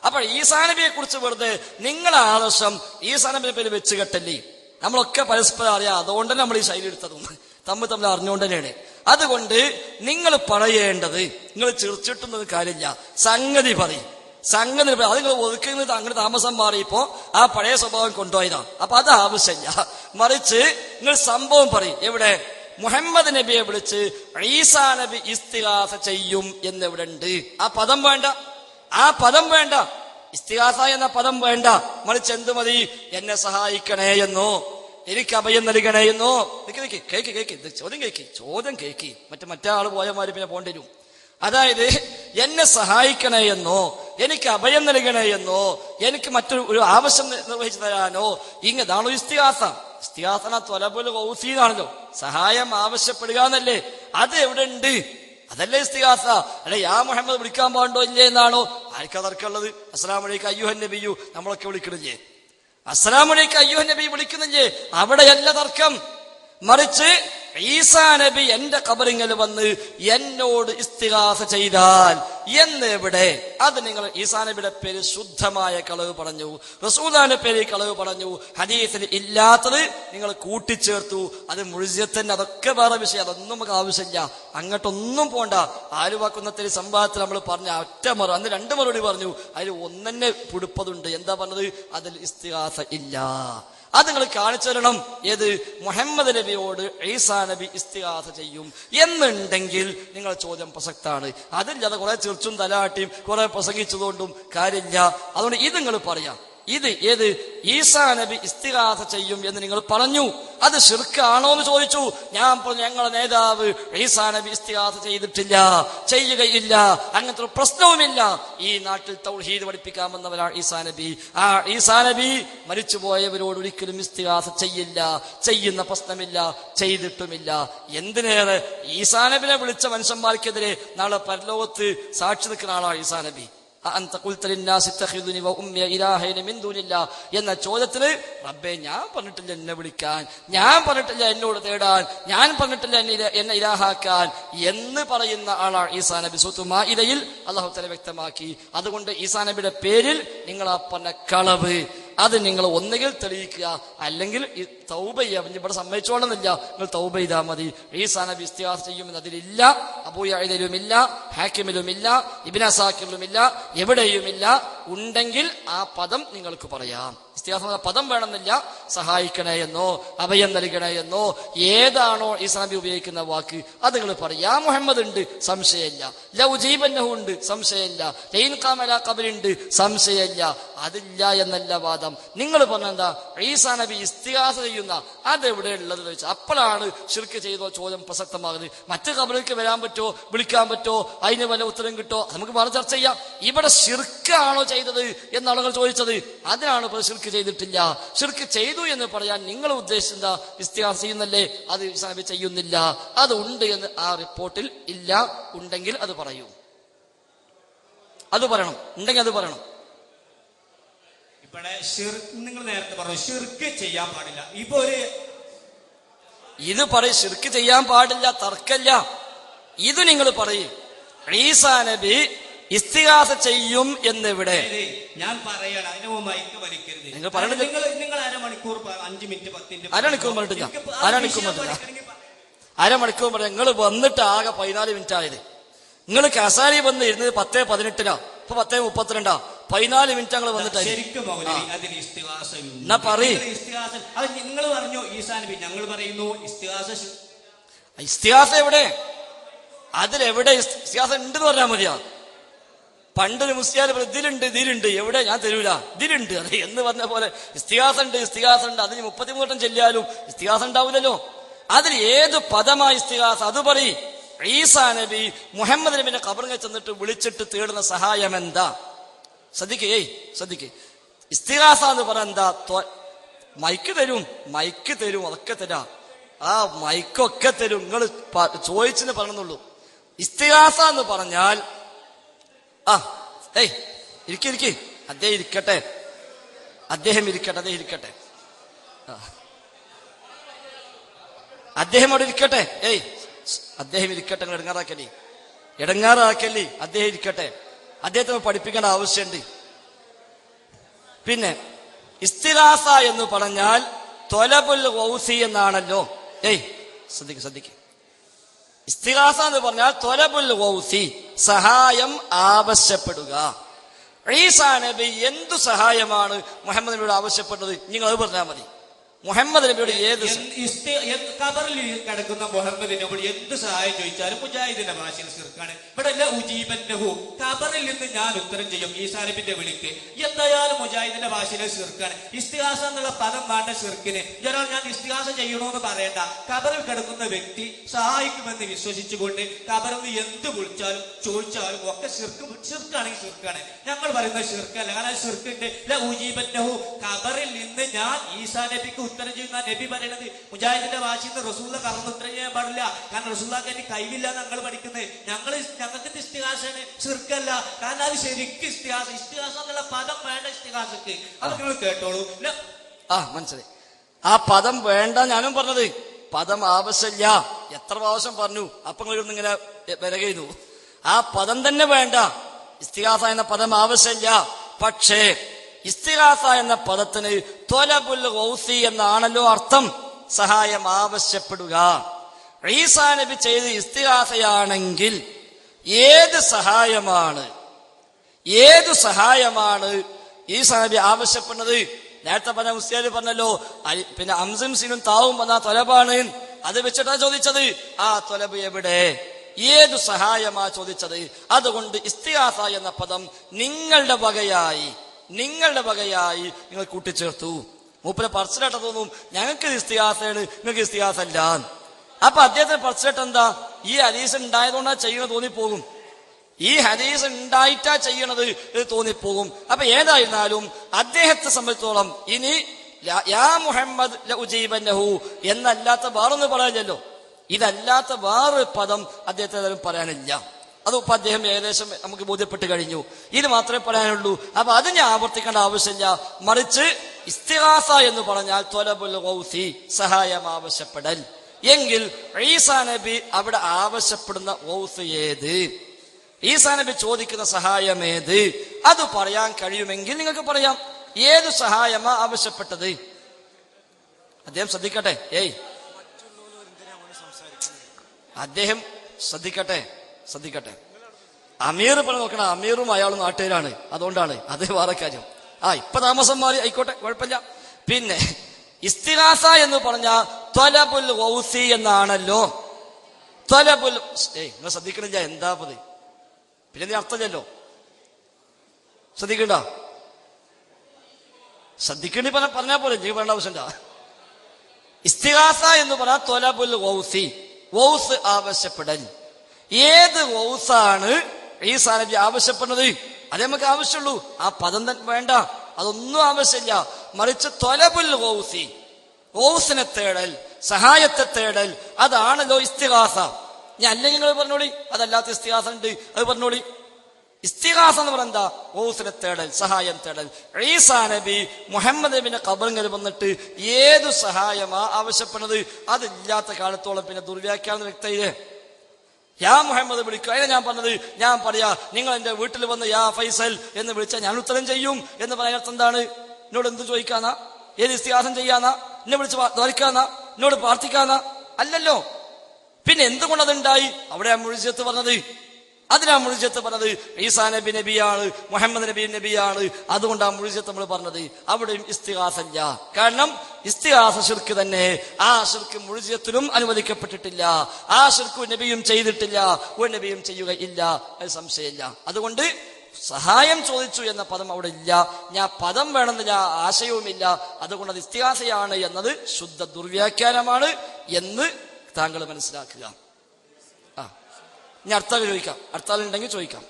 അപ്പൊ ഈസാ നബിയെ കുറിച്ച് വെറുതെ നിങ്ങളെ ആദർശം ഈസാ നബിയെ പേര് വെച്ച് കെട്ടല്ലേ. നമ്മളൊക്കെ പരസ്പരം അറിയാം. അതുകൊണ്ട് തന്നെ നമ്മൾ ഈ ശൈലി എടുത്തതും തമ്മിൽ അറിഞ്ഞുകൊണ്ട് തന്നെയാണ്. അതുകൊണ്ട് നിങ്ങൾ പറയേണ്ടത്, നിങ്ങൾ ചിരിച്ചിട്ടൊന്നും കാര്യമില്ല, സംഗതി പറയും. സംഗതി അത് നിങ്ങൾ ഒതുക്കുന്നത് അങ്ങനെ താമസം മാറിയപ്പോ ആ പഴയ സ്വഭാവം കൊണ്ടുപോയതാണ്. അപ്പൊ അത് ആവശ്യമില്ല. മറിച്ച് നിങ്ങൾ സംഭവം പറയും. എവിടെ? മുഹമ്മദ് നബിയെ വിളിച്ച് ഈസാ നബി ഇസ്തിഗാസ ചെയ്യും എന്നെവിടെ ഉണ്ട്? ആ പദം വേണ്ട, ആ പദം വേണ്ട, ഇസ്തിഗാസ എന്ന പദം വേണ്ട. മറിച്ച് എന്ത് മതി? എന്നെ സഹായിക്കണേ എന്നോ, എനിക്ക് അഭയം നൽകണേ എന്നോ. കേക്ക് ചോദ്യം കേക്ക്. മറ്റേ ആള് പോയമാര് പിന്നെ പോണ്ടി വരും. അതായത് എന്നെ സഹായിക്കണേ എന്നോ, എനിക്ക് അഭയം നൽകണേ എന്നോ, എനിക്ക് മറ്റൊരു ആവശ്യം നിർവഹിച്ചു തരാനോ, ഇങ്ങതാണോ ഇസ്തിഗാസ? ഇസ്തിഗാസന ത്വലബുൽ ഗൗസീനാണല്ലോ, സഹായം ആവശ്യപ്പെടുക എന്നല്ലേ. അത് എവിടെ ഉണ്ട്? അതല്ലേ ഇസ്തിഗാസ. അല്ലെ യാ മുഹമ്മദ് വിളിക്കാൻ പാടുണ്ടോ ഇല്ലേ എന്നാണോ? ആർക്കാ തർക്കമുള്ളത്? അസ്സലാമു അലൈക്കും അയ്യുഹൻ നബിയു നമ്മളൊക്കെ വിളിക്കണില്ലേ? അസ്സലാമു അലൈക്കും അയ്യുഹൻ നബി വിളിക്കുന്നില്ലേ? അവിടെയല്ല തർക്കം. മറിച്ച് ഈസാ നബി എന്റെ ഖബറിങ്കൽ വന്ന് എന്നോട് ഇസ്തിഗാസ ചെയ്താൽ എന്നെവിടെ? അത് നിങ്ങൾ ഈസാ നബിയുടെ പേര് ശുദ്ധമായ കളവ് പറഞ്ഞു, റസൂലുള്ളാഹിന്റെ പേര് കളവ് പറഞ്ഞു, ഹദീസിൽ ഇല്ലാത്തത് നിങ്ങൾ കൂട്ടിച്ചേർത്തു. അത് മുഴുവൻ അതൊക്കെ വേറെ വിഷയം, അതൊന്നും നമുക്ക് ആവശ്യമില്ല. അങ്ങോട്ടൊന്നും പോണ്ട. ആലുവാക്കുന്നത്തിരി സംഭവത്തിൽ നമ്മൾ പറഞ്ഞ അന്ന് 2 മറുപടി പറഞ്ഞു. അതിൽ ഒന്നെ പിടിപ്പതുണ്ട്. എന്താ പറഞ്ഞത്? അതിൽ ഇസ്തിഗാസ ഇല്ല. അത് നിങ്ങൾ കാണിച്ചു തരണം. ഏത്? മുഹമ്മദ് നബിയോട് ഈസാ നബി ഇസ്തിഗാസ ചെയ്യും എന്നുണ്ടെങ്കിൽ നിങ്ങൾ ചോദ്യം പ്രസക്താണ്. അതില്ലാതെ കുറെ ചിർച്ചും തലാട്ടിയും കുറെ പ്രസംഗിച്ചതുകൊണ്ടും കാര്യമില്ല. അതുകൊണ്ട് ഇത് നിങ്ങൾ പറയാം. ഇത് ഏത്? ഈസാ നബി ഇസ്തിഗാസ ചെയ്യും എന്ന് നിങ്ങൾ പറഞ്ഞു. അത് ശിർക്കാണോ എന്ന് ചോദിച്ചു. ഞാൻ പറഞ്ഞു ഞങ്ങളുടെ നേതാവ് ഈസാ നബി ഇസ്തിഗാസ ചെയ്തിട്ടില്ല, ചെയ്യുകയില്ല, അങ്ങനത്തെ ഒരു പ്രശ്നവുമില്ല. ഈ നാട്ടിൽ തൗഹീദ് പഠിപ്പിക്കാൻ വന്നവരാണ് ഈസാ നബി. ആ ഈസാ നബി മരിച്ചുപോയവരോട് ഒരിക്കലും ഇസ്തിഗാസ ചെയ്യില്ല, ചെയ്യുന്ന പ്രശ്നമില്ല, ചെയ്തിട്ടുമില്ല. എന്തിനേറെ ഈസാ നബിനെ വിളിച്ച മനുഷ്യന്മാർക്കെതിരെ നാളെ പരലോകത്ത് സാക്ഷി നിൽക്കുന്ന ആളാണ് ഈസാ നബി. എന്ന ചോദ്യത്തിന് റബ്ബേ ഞാൻ പറഞ്ഞിട്ടില്ല എന്നെ വിളിക്കാൻ, ഞാൻ പറഞ്ഞിട്ടില്ല എന്നോട് തേടാൻ, ഞാൻ പറഞ്ഞിട്ടില്ല എന്നെ ഇലാഹാക്കാൻ എന്ന് പറയുന്ന ആളാണ് ഈസാ നബി. സൂറത്തുൽ മാഇദയിൽ അല്ലാഹു തആല വ്യക്തമാക്കി. അതുകൊണ്ട് ഈസാ നബിയുടെ പേരിൽ നിങ്ങൾ ആ പറഞ്ഞ കളവ് അത് നിങ്ങൾ ഒന്നുകിൽ തെളിയിക്കുക, അല്ലെങ്കിൽ തൗബ ചെയ്യുക. ഇവിടെ സമ്മതിച്ചോളന്നില്ല, നിങ്ങൾ തൗബ ചെയ്താൽ മതി. ഈസാ നബി ഇസ്തിഗാസ ചെയ്യുമെന്ന് അതിലില്ല, അബൂ യഅലയിലുമില്ല, ഹാക്കിമിലുമില്ല, ഇബ്നു അസാക്കിറിലുമില്ല, എവിടെയുമില്ല. ഉണ്ടെങ്കിൽ ആ പദം നിങ്ങൾക്ക് പറയാം. ഇസ്തിഗാസ പദം വേണമെന്നില്ല. സഹായിക്കണേ എന്നോ അഭയം നൽകണേ എന്നോ ഏതാണോ ഈസാ നബി ഉപയോഗിക്കുന്ന വാക്ക് അത് നിങ്ങൾ പറയാ. മുഹമ്മദ് ഉണ്ട്, സംശയമില്ല. ലൗ ജീബന്നഹു ഉണ്ട്, സംശയമില്ല. ലൈൻ ഖാമല ഖബറുണ്ട്, സംശയമില്ല. അതില്ല എന്നല്ല വാദം. നിങ്ങൾ പറഞ്ഞെന്താ? ഈസാ നബി ഇസ്തിഗാസ ചെയ്യുന്ന അതെവിടെ ഉള്ളത് ചോദിച്ചാൽ അപ്പോഴാണ് ശിർക്ക് ചെയ്തോ ചോദ്യം പ്രസക്തമാകുന്നത്. മറ്റു ഖബറിലേക്ക് വരാൻ പറ്റോ, വിളിക്കാൻ പറ്റോ, അതിന് വല്ല ഉത്തരം കിട്ടോ, നമുക്ക് വേറെ ചർച്ച ചെയ്യാം. ഇവിടെ ശിർക്കാണോ ചെയ്തത് എന്നാണ് നിങ്ങൾ ചോദിച്ചത്. അതിനാണ് ശിർക്ക് ചെയ്തിട്ടില്ല. ശിർക്ക് ചെയ്തു എന്ന് പറയാൻ നിങ്ങൾ ഉദ്ദേശിച്ച ഇസ്തിഗാസ ചെയ്യുന്നല്ലേ? അത് ഈസാ നബി ചെയ്യുന്നില്ല. അത് ഉണ്ട് എന്ന് ആ റിപ്പോർട്ടിൽ ഇല്ല. ഉണ്ടെങ്കിൽ അത് പറയൂ, അത് പറയണം. ഉണ്ടെങ്കിൽ അത് പറയണം. ഇവിടെ നിങ്ങൾ നേരത്തെ പറഞ്ഞു ശിർക്ക് ചെയ്യാൻ പാടില്ല. ഇപ്പൊ ഇത് പറയും ശിർക്ക് ചെയ്യാൻ പാടില്ല, തർക്കല്ല. ഇത് നിങ്ങൾ പറയും ഈസാ നബി ഇസ്തിഗാസ ചെയ്യും എന്നിവിടെ ഞാൻ പറയണം. അതിന് മൈക്ക് വലിക്കരുത്. നിങ്ങൾ പറയണത് നിങ്ങൾ അരമണിക്കൂർ 5 മിനിറ്റ് 10 മിനിറ്റ് അരമണിക്കൂർ പറഞ്ഞിട്ടില്ല. അരമണിക്കൂർ പറഞ്ഞ നിങ്ങൾ വന്നിട്ട് ആകെ 14 മിനിറ്റ് ആയത്. നിങ്ങൾ കസാരി വന്ന് ഇരുന്നത് 10:18 ഇപ്പൊ 10:32 14 മിനിറ്റ് ഞങ്ങൾ വന്നിട്ടായി. എന്നാ പറയും നിങ്ങൾ പറഞ്ഞു ഈസാ നബി, ഞങ്ങൾ പറയുന്നു ഇസ്തിഗാസ എവിടെ? അതിലെവിടെ ഇസ്തിഗാസ ഉണ്ടെന്ന് പറഞ്ഞാൽ മതിയാ. പണ്ടൊരു മുസ്ലിയാർ ഇതിലുണ്ട് എവിടെ? ഞാൻ തരൂല, ഇതിലുണ്ട്. അതെ എന്ന് പറഞ്ഞ പോലെ ഇസ്തിഗാസ ഉണ്ട്. അതിന് 33 വട്ടം ചെല്ലിയാലും ഇസ്തിഗാസ ഉണ്ടാവില്ലല്ലോ. അതിൽ ഏത് പദമായി ഇസ്തിഗാസ അത് പറയും. ഈസാ നബി മുഹമ്മദ് നബിന്റെ ഖബറിൽ ചെന്നിട്ട് വിളിച്ചിട്ട് തേടുന്ന സഹായം എന്താ? ശ്രദ്ധിക്കേ ഇസ്തിഗാസ എന്ന് പറഞ്ഞ എന്താ? മൈക്ക് തരും, അതൊക്കെ തരാം. ആ മൈക്കൊക്കെ തരും. നിങ്ങൾ ചോദിച്ചെന്ന് പറഞ്ഞുള്ളൂ. ഇസ്തിഗാസ എന്ന് പറഞ്ഞാൽ ഇരിക്കെ അദ്ദേഹം ഇരിക്കട്ടെ. അദ്ദേഹം അവിടെ ഇരിക്കട്ടെ. അദ്ദേഹം ഇരിക്കട്ടെ. ഇടങ്ങാറാക്കല്ലേ. അദ്ദേഹം ഇരിക്കട്ടെ. അദ്ദേഹത്തെ പഠിപ്പിക്കേണ്ട ആവശ്യമുണ്ട്. പിന്നെ ഇസ്തിഗാസ എന്ന് പറഞ്ഞാൽ ത്വലബുൽ ഗൗസി എന്നാണല്ലോ. ശ്രദ്ധിക്ക്. ഇസ്തിഗാസ എന്ന് പറഞ്ഞാൽ ത്വലബുൽ ഗൗസി, സഹായം ആവശ്യപ്പെടുക. ഈസാ നബി എന്തു സഹായമാണ് മുഹമ്മദ് നബിയോട് ആവശ്യപ്പെട്ടത്? നിങ്ങൾ അത് പറഞ്ഞാൽ മതി. മുഹമ്മദ് നബിയോട് ഖബറിൽ കിടക്കുന്ന മുഹമ്മദ് നബിയോട് എന്ത് സഹായം ചോദിച്ചാലും മുജാഹിദിന്റെ ഭാഷയിൽ ശിർക്കാണ്. ഇവിടെ അല്ല ഉജീബന്നഹു, ഖബറിൽ നിന്ന് ഞാൻ ഉത്തരം ചെയ്യും ഈസാ നബിന്റെ വിളിക്ക്. എന്തായാലും മുജാഹിദിന്റെ ഭാഷയിലെ ശിർക്കാണ്. ഇസ്തിഗാസ എന്നുള്ള പദം വേണ്ട ശിർക്കിന്. ഒരാൾ ഞാൻ ഇസ്തിഗാസ ചെയ്യണോന്ന് പറയണ്ട. ഖബറിൽ കിടക്കുന്ന വ്യക്തി സഹായിക്കുമെന്ന് വിശ്വസിച്ചുകൊണ്ട് ഖബറിൽ നിന്ന് എന്ത് വിളിച്ചാലും ചോദിച്ചാലും ഒക്കെ ശിർക്കാണെങ്കിൽ ശിർക്കാണ്. ഞങ്ങൾ പറയുന്ന ശിർക്കല്ല. കാരണം ശിർക്കിന്റെ ഉജീബന്നഹു, ഖബറിൽ നിന്ന് ഞാൻ ഈസാ നബിക്ക് ഉത്തരം ചെയ്യുന്ന നബി പറയുന്നത് മുജാഹിദിന്റെ ഭാഷയിൽ നിന്ന് റസൂല കറന്ന് ഉത്തരം ചെയ്യാൻ പാടില്ല. കാരണം റസൂലാക്ക് എനിക്ക് കഴിവില്ല ഞങ്ങൾ പഠിക്കുന്നത്. ഞങ്ങൾക്ക് ഇസ്തിഗാസയാണ്, ശിർക്കല്ല. കാരണം അത് ശരിക്കും ഇസ്തിഗാസ എന്നുള്ള പദം വേണ്ട ഇസ്തിഗാസക്ക്. അത് നിങ്ങൾ കേട്ടോളൂ. മനസ്സിലായി. ആ പദം വേണ്ട ഞാനും പറഞ്ഞത്. പദം ആവശ്യമില്ല. എത്ര പ്രാവശ്യം പറഞ്ഞു. അപ്പൊ ഇങ്ങനെ വിലകെയ്തു. ആ പദം തന്നെ വേണ്ട. ഇസ്തിഗാസ എന്ന പദം ആവശ്യമില്ല. പക്ഷേ ഇസ്തിഗാസ എന്ന പദത്തിന് ത്വലബുൽ ഗൗസി എന്നാണല്ലോ അർത്ഥം, സഹായം ആവശ്യപ്പെടുക. ഈസാ നബി ചെയ്ത് ഇസ്തിഗാസയാണെങ്കിൽ ഏത് സഹായമാണ് ഈസാ നബി ആവശ്യപ്പെടുന്നത്? നേരത്തെ പറഞ്ഞ മുസ്ലിയാർ പറഞ്ഞല്ലോ, പിന്നെ അംസും സീനും താവും വന്ന ത്വലബാണ്. അത് വെച്ചിട്ടാ ചോദിച്ചത്. ആ ത്വലബ് എവിടെ? ഏതു സഹായമാ ചോദിച്ചത്? അതുകൊണ്ട് ഇസ്തിഗാസ എന്ന പദം നിങ്ങളുടെ വകയായി നിങ്ങൾ കൂട്ടിച്ചേർത്തു. മൂപ്പരെ പറച്ചിലേട്ട തോന്നും ഞങ്ങൾക്ക് ഇസ്തിഗാസയാണ്, നിങ്ങൾക്ക് ഇസ്തിഗാസ അല്ല. അപ്പൊ അദ്ദേഹത്തിന് പറച്ചിലേട്ട എന്താ? ഈ ഹദീസ് ഉണ്ടായതുകൊണ്ടാ ചെയ്യണത് തോന്നിപ്പോകും. ഈ ഹദീസ് ഉണ്ടായിട്ടാ ചെയ്യണത് തോന്നിപ്പോകും. അപ്പൊ ഏതായിരുന്നാലും അദ്ദേഹത്തെ സംബന്ധിച്ചോളം ഇനി യാ മുഹമ്മദ് ഉജീബന്നഹു എന്നല്ലാത്ത വേറൊന്നും പറയാനില്ലല്ലോ. ഇതല്ലാത്ത വേറൊരു പദം അദ്ദേഹത്തെ പറയാനില്ല. അതിപ്പോ അദ്ദേഹം ഏകദേശം നമുക്ക് ബോധ്യപ്പെട്ട് കഴിഞ്ഞു. ഇത് മാത്രമേ പറയാനുള്ളൂ. അപ്പൊ അത് ഞാൻ ആവർത്തിക്കേണ്ട ആവശ്യമില്ല. മറിച്ച് ഇസ്തിഗാസ എന്ന് പറഞ്ഞാൽ ത്വലബുൽ ഗൗസി, സഹായം ആവശ്യപ്പെടൽ. എങ്കിൽ ഈസാ നബി അവിടെ ആവശ്യപ്പെടുന്ന ഗൗസ് ഏത്? ഈസാ നബി ചോദിക്കുന്ന സഹായം ഏത്? അത് പറയാൻ കഴിയുമെങ്കിൽ നിങ്ങൾക്ക് പറയാം. ഏത് സഹായമാ ആവശ്യപ്പെട്ടത്? അദ്ദേഹം ശ്രദ്ധിക്കട്ടെ. അദ്ദേഹം ശ്രദ്ധിക്കട്ടെ. അമീർ പറഞ്ഞു നോക്കണം. അമീറും അയാളും നാട്ടുകാരാണ്. അതുകൊണ്ടാണ്. അത് വേറെ കാര്യം. ഇപ്പൊ താമസം മാറി, ആയിക്കോട്ടെ, കുഴപ്പമില്ല. പിന്നെ ഇസ്തിഗാസ എന്ന് പറഞ്ഞ ത്വലബുൽ ഗൗസി എന്നാണല്ലോ. ത്വലബുൽ നിങ്ങൾ ശ്രദ്ധിക്കണില്ല. എന്താ പത്? പിന്നെ നീ അർത്ഥമില്ലല്ലോ. ശ്രദ്ധിക്കണ്ട. ശ്രദ്ധിക്കണി പറഞ്ഞാ പോലെ നീ പറയേണ്ട ആവശ്യമില്ല. ഇസ്തിഗാസ എന്ന് പറഞ്ഞാൽ ത്വലബുൽ ഗൗസി, ഗൗസ് ആവശ്യപ്പെടൽ. ഏത് ഗൗസാണ് ഈസാ നബി ആവശ്യപ്പെടുന്നത്? അതേ നമുക്ക് ആവശ്യമുള്ളൂ. ആ പദം തന്നെ വേണ്ട, അതൊന്നും ആവശ്യമില്ല. മറിച്ച് ത്വലബുൽ ഗൗസി, ഗൗസിനെ തേടൽ, സഹായത്തെ തേടൽ, അതാണല്ലോ ഇസ്തിഗാസ. ഞാൻ അല്ലെങ്കിൽ നിങ്ങൾ പറഞ്ഞോളി, അതല്ലാത്ത ഇസ്തിഗാസ ഉണ്ട്, അത് പറഞ്ഞോളി. ഇസ്തിഗാസ എന്ന് പറഞ്ഞാൽ എന്താ? ഗൗസിനെ തേടൽ, സഹായം തേടൽ. ഈസാ നബി മുഹമ്മദ് നബിന്റെ ഖബറിൽ വന്നിട്ട് ഏതു സഹായമാ ആവശ്യപ്പെടുന്നത്? അതില്ലാത്ത കാലത്തോളം പിന്നെ ദുർവ്യാഖ്യാനം വ്യക്തയില്ലേ? യാ മുഹമ്മദ് വിളിക്കുക. അതിനെ ഞാൻ പറഞ്ഞത്, ഞാൻ പറയാ നിങ്ങൾ എന്റെ വീട്ടിൽ വന്ന് യാ ഫൈസൽ എന്ന് വിളിച്ചാൽ ഞാൻ ഉത്തരം ചെയ്യും എന്ന് പറയാൻ അർത്ഥം എന്താണ്? എന്നോട് എന്ത് ചോദിക്കാന്നാ? ഏത് ഇസ്തിഗാസം ചെയ്യാന്നാ? എന്നെ വിളിച്ച് ദ്വാരിക്കാന്നാ? എന്നോട് പ്രാർത്ഥിക്കാന്നാ? അല്ലല്ലോ. പിന്നെ എന്തുകൊണ്ടതുണ്ടായി? അവിടെ ആ മുഴുജിയത്ത് പറഞ്ഞത്. അതിനാ മുഴുജിയത്ത് പറഞ്ഞത് ഈസാ നബി നബിയാണ്, മുഹമ്മദ് നബി നബിയാണ്. അതുകൊണ്ട് ആ മുഴുജിയത്ത് നമ്മൾ പറഞ്ഞത്. അവിടെയും ഇസ്തിഗാസ ഇല്ല. കാരണം ഇസ്തിഗാസ ശിർക്ക് തന്നെ. ആ ശിർക്ക് മുഴുജിയത്തിലും അനുവദിക്കപ്പെട്ടിട്ടില്ല. ആ ശിർക്ക് നബിയും ചെയ്തിട്ടില്ല, ഒരു നബിയും ചെയ്യുകയില്ല, അത് സംശയമില്ല. അതുകൊണ്ട് സഹായം ചോദിച്ചു എന്ന പദം അവിടെ ഇല്ല. ഞാൻ പദം വേണമെന്നില്ല, ആശയവുമില്ല. അതുകൊണ്ട് അത് ഇസ്തിഗാസയാണ് എന്നത് ശുദ്ധ ദുർവ്യാഖ്യാനമാണ് എന്ന് താങ്കൾ മനസ്സിലാക്കുക. ഇനി അടുത്താൾ ചോദിക്കാം. അടുത്താളുണ്ടെങ്കിൽ ചോദിക്കാം.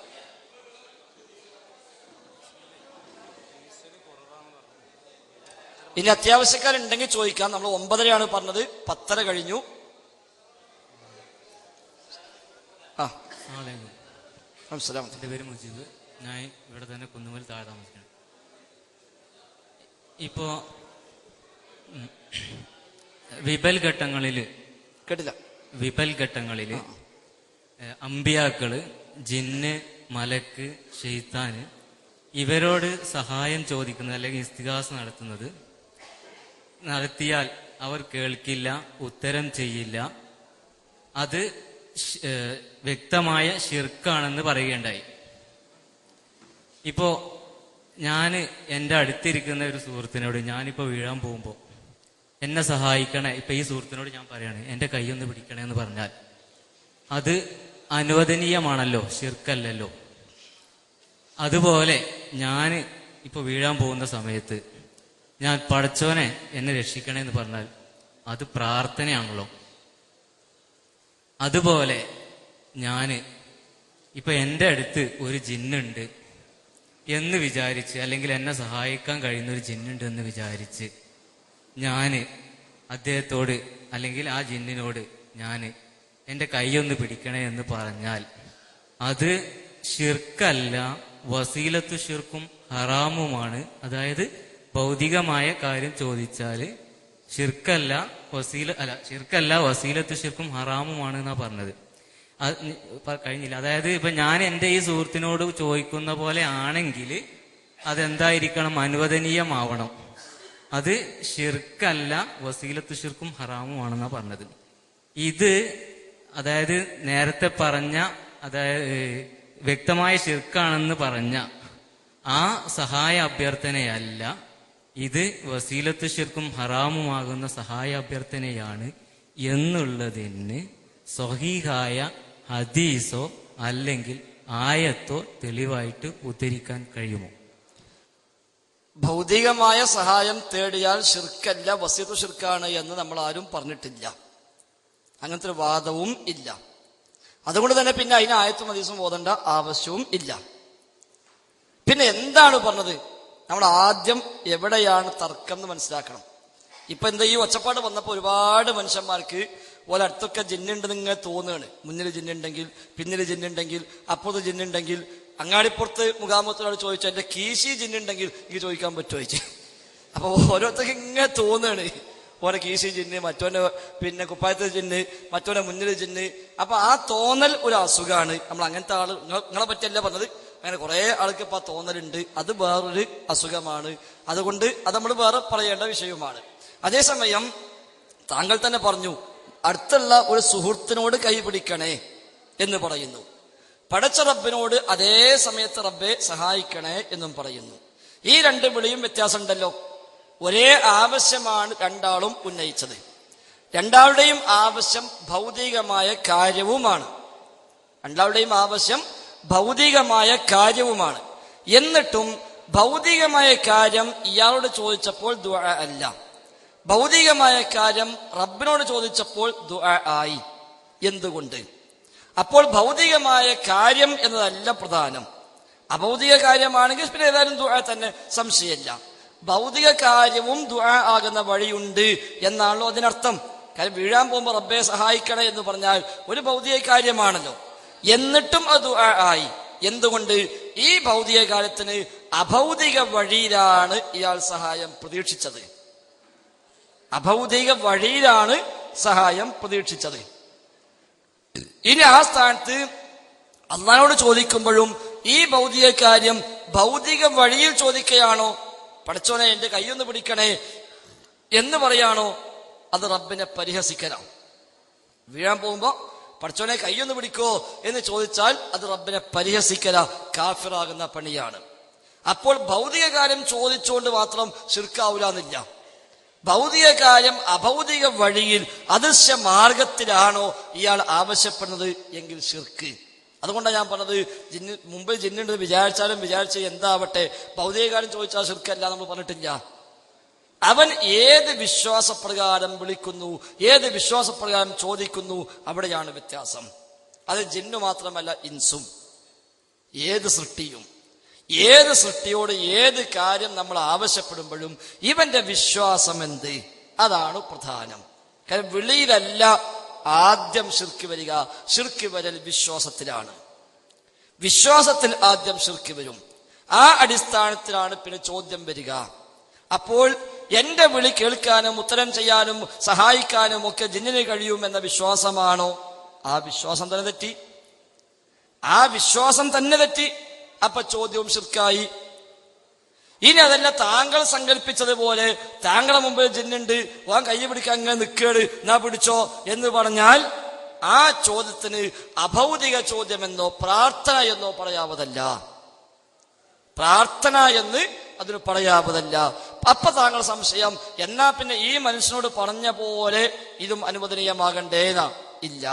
ഇനി അത്യാവശ്യക്കാരുണ്ടെങ്കിൽ ചോദിക്കാം. നമ്മൾ 9:30 പറഞ്ഞത്, 10:30 കഴിഞ്ഞു. എൻ്റെ പേര് മുജീബ്. ഞാൻ ഇവിടെ തന്നെ കുന്നുമൽ താഴെ താമസിക്കണം. ഇപ്പോ വിപൽ ഘട്ടങ്ങളില് അമ്പിയാക്കള്, ജിന്ന്, മലക്ക്, ഷെയ്ത്താന് ഇവരോട് സഹായം ചോദിക്കുന്നത് അല്ലെങ്കിൽ ഇസ്തിഗാസ നടത്തുന്നത് നടത്തിയാൽ അവർ കേൾക്കില്ല, ഉത്തരം ചെയ്യില്ല, അത് വ്യക്തമായ ശിർക്കാണെന്ന് പറയുകയുണ്ടായി. ഇപ്പോ ഞാൻ എൻ്റെ അടുത്തിരിക്കുന്ന ഒരു സുഹൃത്തിനോട് ഞാനിപ്പോ വീഴാൻ പോകുമ്പോൾ എന്നെ സഹായിക്കണേ, ഇപ്പൊ ഈ സുഹൃത്തിനോട് ഞാൻ പറയാണ് എൻ്റെ കൈയൊന്ന് പിടിക്കണേ എന്ന് പറഞ്ഞാൽ അത് അനുവദനീയമാണല്ലോ, ശിർക്കല്ലല്ലോ. അതുപോലെ ഞാൻ ഇപ്പൊ വീഴാൻ പോകുന്ന സമയത്ത് ഞാൻ പടച്ചോനെ എന്നെ രക്ഷിക്കണേ എന്ന് പറഞ്ഞാൽ അത് പ്രാർത്ഥനയാണല്ലോ. അതുപോലെ ഞാൻ ഇപ്പൊ എൻ്റെ അടുത്ത് ഒരു ജിന്നുണ്ട് എന്ന് വിചാരിച്ച്, അല്ലെങ്കിൽ എന്നെ സഹായിക്കാൻ കഴിയുന്ന ഒരു ജിന്നുണ്ട് എന്ന് വിചാരിച്ച് ഞാൻ അദ്ദേഹത്തോട് അല്ലെങ്കിൽ ആ ജിന്നിനോട് ഞാൻ എൻ്റെ കൈയൊന്ന് പിടിക്കണേ എന്ന് പറഞ്ഞാൽ അത് ഷിർക്കല്ല, വസീലത്തു ഷിർക്കും ഹറാമുമാണ്. അതായത് ഭൗതികമായ കാര്യം ചോദിച്ചാൽ ഷിർക്കല്ല വസീലത്തു ഷിർക്കും ഹറാമുമാണ് എന്നാ പറഞ്ഞത്. കഴിഞ്ഞില്ല. അതായത് ഇപ്പൊ ഞാൻ എൻ്റെ ഈ സുഹൃത്തിനോട് ചോദിക്കുന്ന പോലെ ആണെങ്കിൽ അതെന്തായിരിക്കണം? അനുവദനീയമാവണം. അത് ഷിർക്കല്ല, വസീലത്തു ഷിർക്കും ഹറാമുമാണെന്നാ പറഞ്ഞത്. ഇത് അതായത് നേരത്തെ പറഞ്ഞ, അതായത് വ്യക്തമായ ഷിർക്കാണെന്ന് പറഞ്ഞ ആ സഹായ അഭ്യർത്ഥനയല്ല, ഇത് വസീലത്തു ഷിർക്കും ഹറാമുമാകുന്ന സഹായ അഭ്യർത്ഥനയാണ് എന്നുള്ളതിന് സ്വഹീഹായ ഹദീസോ അല്ലെങ്കിൽ ആയത്തോ തെളിവായിട്ട് ഉദ്ധരിക്കാൻ കഴിയുമോ? ഭൗതികമായ സഹായം തേടിയാൽ ഷിർക്കല്ല, വസീലത്തു ഷിർക്കാണ് എന്ന് നമ്മൾ ആരും പറഞ്ഞിട്ടില്ല. അങ്ങനത്തെ ഒരു വാദവും ഇല്ല. അതുകൊണ്ട് തന്നെ പിന്നെ അതിന് ആയത്തും ഹദീസും ഓതേണ്ട ആവശ്യവും ഇല്ല. പിന്നെ എന്താണ് പറഞ്ഞത്? നമ്മൾ ആദ്യം എവിടെയാണ് തർക്കം എന്ന് മനസ്സിലാക്കണം. ഇപ്പൊ എന്താ ഈ ഒച്ചപ്പാട് വന്നപ്പോൾ ഒരുപാട് മനുഷ്യന്മാർക്ക് ഓരോ അടുത്തൊക്കെ ജിന്നുണ്ടെന്ന് ഇങ്ങനെ തോന്നുകയാണ്. മുന്നിൽ ജിന്നുണ്ടെങ്കിൽ, പിന്നിൽ ജിന്നുണ്ടെങ്കിൽ, അപ്പുറത്ത് ജിന്നുണ്ടെങ്കിൽ, അങ്ങാടിപ്പുറത്ത് മുഖാമുഖത്തോട് ചോദിച്ചു എന്റെ കീശി ജിന്നുണ്ടെങ്കിൽ എനിക്ക് ചോദിക്കാൻ പറ്റുമോ ചോദിച്ചു. അപ്പൊ ഓരോരുത്തർക്ക് ഇങ്ങനെ തോന്നുകയാണ്, ഓരോ കീശി ജിന്ന്, മറ്റോന്റെ പിന്നെ കുപ്പായത്തെ ജിന്ന്, മറ്റോന്റെ മുന്നിൽ ജിന്ന്. അപ്പൊ ആ തോന്നൽ ഒരു അസുഖമാണ്. നമ്മൾ അങ്ങനത്തെ ആള് നിങ്ങളെ പറ്റിയല്ല പറഞ്ഞത്, അങ്ങനെ കുറെ ആൾക്ക് ഇപ്പൊ ആ തോന്നലുണ്ട്. അത് വേറൊരു അസുഖമാണ്. അതുകൊണ്ട് അത് നമ്മൾ വേറെ പറയേണ്ട വിഷയവുമാണ്. അതേസമയം താങ്കൾ തന്നെ പറഞ്ഞു, അടുത്തുള്ള ഒരു സുഹൃത്തിനോട് കൈ പിടിക്കണേ എന്ന് പറയുന്നു. പടച്ച റബ്ബിനോട് അതേ സമയത്ത് റബ്ബെ സഹായിക്കണേ എന്നും പറയുന്നു. ഈ രണ്ട് വിളിയും വ്യത്യാസമുണ്ടല്ലോ. ഒരേ ആവശ്യമാണ് രണ്ടാളും ഉന്നയിച്ചത്. രണ്ടാളുടെയും ആവശ്യം ഭൗതികമായ കാര്യവുമാണ്. രണ്ടാളുടെയും ആവശ്യം ഭൗതികമായ കാര്യവുമാണ്. എന്നിട്ടും ഭൗതികമായ കാര്യം ഇയാളോട് ചോദിച്ചപ്പോൾ ദുആ അല്ല, ഭൗതികമായ കാര്യം റബ്ബിനോട് ചോദിച്ചപ്പോൾ ദുആ ആയി. എന്തുകൊണ്ട്? അപ്പോൾ ഭൗതികമായ കാര്യം എന്നതല്ല പ്രധാനം. അഭൗതിക കാര്യമാണെങ്കിൽ പിന്നെ ഏതായാലും ദുആ തന്നെ, സംശയമില്ല. ഭൗതിക കാര്യവും ദുആ ആകുന്ന വഴിയുണ്ട് എന്നാണല്ലോ അതിനർത്ഥം. കാര്യം വീഴാൻ പോകുമ്പോൾ റബ്ബെ സഹായിക്കണേ എന്ന് പറഞ്ഞാൽ ഒരു ഭൗതിക കാര്യമാണല്ലോ. എന്നിട്ടും അത് ദുആ ആയി. എന്തുകൊണ്ട്? ഈ ഭൗതിക കാര്യത്തിന് അഭൗതിക വഴിയിലാണ് ഇയാൾ സഹായം പ്രതീക്ഷിച്ചത്. അഭൗതിക വഴിയിലാണ് സഹായം പ്രതീക്ഷിച്ചത്. ഇനി ആ സ്ഥാനത്ത് അള്ളാഹുവോട് ചോദിക്കുമ്പോഴും ഈ ഭൗതിക കാര്യം ഭൗതിക വഴിയിൽ ചോദിക്കുകയാണോ? പടച്ചോനെ എന്റെ കൈയൊന്ന് പിടിക്കണേ എന്ന് പറയാണോ? അത് റബ്ബിനെ പരിഹസിക്കലാണ്. വീഴാൻ പോകുമ്പോ പടച്ചോനെ കൈയൊന്ന് പിടിക്കോ എന്ന് ചോദിച്ചാൽ അത് റബ്ബിനെ പരിഹസിക്കല, കാഫിറാകുന്ന പണിയാണ്. അപ്പോൾ ഭൗതിക കാര്യം ചോദിച്ചുകൊണ്ട് മാത്രം ശിർക്കാവൂലെന്നില്ല. ഭൗതിക കാര്യം അഭൗതിക വഴിയിൽ അദൃശ്യ മാർഗത്തിലാണോ ഇയാൾ ആവശ്യപ്പെടുന്നത് എങ്കിൽ ശിർക്ക്. അതുകൊണ്ടാണ് ഞാൻ പറഞ്ഞത്, മുമ്പ് ജിന്നുണ്ട് വിചാരിച്ചാലും വിചാരിച്ച എന്താവട്ടെ, ഭൗതിക കാര്യം ചോദിച്ചാൽ ശിർക്കല്ല നമ്മൾ പറഞ്ഞിട്ടില്ല. അവൻ ഏത് വിശ്വാസപ്രകാരം വിളിക്കുന്നു, ഏത് വിശ്വാസപ്രകാരം ചോദിക്കുന്നു, അവിടെയാണ് വ്യത്യാസം. അത് ജിന്നു മാത്രമല്ല, ഇൻസും. ഏത് സൃഷ്ടിയും, ഏത് സൃഷ്ടിയോട് ഏത് കാര്യം നമ്മൾ ആവശ്യപ്പെടുമ്പോഴും ഇവന്റെ വിശ്വാസം എന്ത്, അതാണ് പ്രധാനം. കാരണം വിളിയിലല്ല ആദ്യം ശിർക്ക് വരിക. ശിർക്ക് വരൽ വിശ്വാസത്തിലാണ്. വിശ്വാസത്തിൽ ആദ്യം ശിർക്ക് വരും. ആ അടിസ്ഥാനത്തിലാണ് പിന്നെ ചോദ്യം വരിക. അപ്പോൾ എന്റെ വിളി കേൾക്കാനും ഉത്തരം ചെയ്യാനും സഹായിക്കാനും ഒക്കെ ജിന്നിന് കഴിയുമെന്ന വിശ്വാസമാണോ? ആ വിശ്വാസം തന്നെ തെറ്റി. ആ വിശ്വാസം തന്നെ തെറ്റി. അപ്പൊ ചോദ്യവും ശിർക്കായി. ഇനി അതല്ല താങ്കൾ സങ്കല്പിച്ചതുപോലെ താങ്കളെ മുമ്പിൽ ജിന്നുണ്ട്, വാൻ കൈ പിടിക്കാൻ അങ്ങനെ നിൽക്കേട്, എന്നാ പിടിച്ചോ എന്ന് പറഞ്ഞാൽ ആ ചോദ്യത്തിന് അഭൗതിക ചോദ്യമെന്നോ പ്രാർത്ഥന എന്നോ പറയാവതല്ല. പ്രാർത്ഥന എന്ന് അതിന് പറയാവതല്ല. അപ്പൊ താങ്കൾ സംശയം, എന്നാ പിന്നെ ഈ മനുഷ്യനോട് പറഞ്ഞ പോലെ ഇതും അനുവദനീയമാകണ്ടേന? ഇല്ല.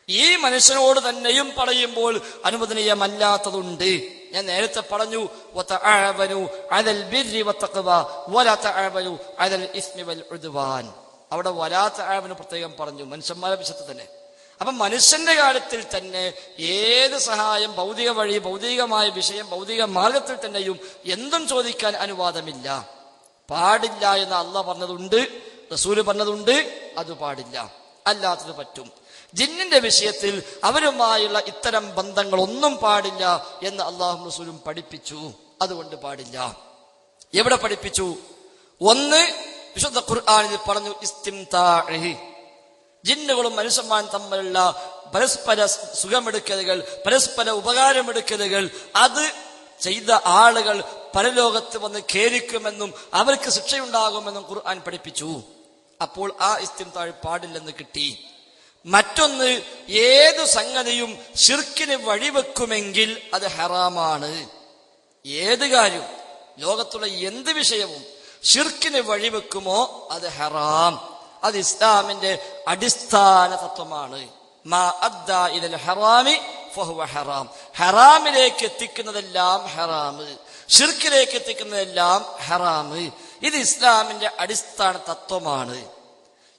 ഈ മനുഷ്യനോട് തന്നെയും പറയുമ്പോൾ അനുവദനീയമല്ലാത്തതുണ്ട്. ഞാൻ നേരത്തെ പറഞ്ഞു, വതആവനു അലൽ ബിർരി വത്തഖ്വ വലാ തആവനു അലൽ ഇസ്മി വൽ ഉദ്വാൻ. അവിടെ വലാ തആവനു പ്രത്യേകം പറഞ്ഞു, മനുഷ്യന്മാരെ വിഷയത്തിൽ തന്നെ. അപ്പൊ മനുഷ്യന്റെ കാര്യത്തിൽ തന്നെ ഏത് സഹായം, ഭൗതിക വഴി, ഭൗതികമായ വിഷയം, ഭൗതിക മാർഗത്തിൽ തന്നെയും എന്തും ചോദിക്കാൻ അനുവാദമില്ല, പാടില്ല എന്ന് അള്ളാഹ് പറഞ്ഞതുണ്ട്, റസൂല് പറഞ്ഞതുണ്ട്. അത് പാടില്ല, അല്ലാത്തത് പറ്റും. ജിന്നിന്റെ വിഷയത്തിൽ അവരുമായുള്ള ഇത്തരം ബന്ധങ്ങളൊന്നും പാടില്ല എന്ന് അള്ളാഹും റസൂലും പഠിപ്പിച്ചു. അതുകൊണ്ട് പാടില്ല. എവിടെ പഠിപ്പിച്ചു? ഒന്ന്, വിശുദ്ധ ഖുർആനിൽ പറഞ്ഞു, ഇസ്തിംതാഇ. ജിന്നുകളും മനുഷ്യന്മാരും തമ്മിലുള്ള പരസ്പര സുഖമെടുക്കലുകൾ, പരസ്പര ഉപകാരമെടുക്കലുകൾ, അത് ചെയ്ത ആളുകൾ പരലോകത്ത് വന്ന് ഖേദിക്കുമെന്നും അവർക്ക് ശിക്ഷയുണ്ടാകുമെന്നും ഖുർആൻ പഠിപ്പിച്ചു. അപ്പോൾ ആ ഇസ്തിംതാഇ പാടില്ലെന്ന് കിട്ടി. മറ്റൊന്ന്, ഏതു സംഗതിയും ശിർക്കിന് വഴിവെക്കുമെങ്കിൽ അത് ഹറാമാണ്. ഏത് കാര്യം, ലോകത്തുള്ള എന്ത് വിഷയവും ശിർക്കിന് വഴിവെക്കുമോ അത് ഹറാം. അത് ഇസ്ലാമിന്റെ അടിസ്ഥാന തത്വമാണ്. മാ അദ്ദാ ഇലൽ ഹറാമി ഫഹുവ ഹറാം. ഹറാമിലേക്ക് എത്തിക്കുന്നതെല്ലാം ഹറാമ്, ശിർക്കിലേക്ക് എത്തിക്കുന്നതെല്ലാം ഹറാമ്. ഇത് ഇസ്ലാമിന്റെ അടിസ്ഥാന തത്വമാണ്.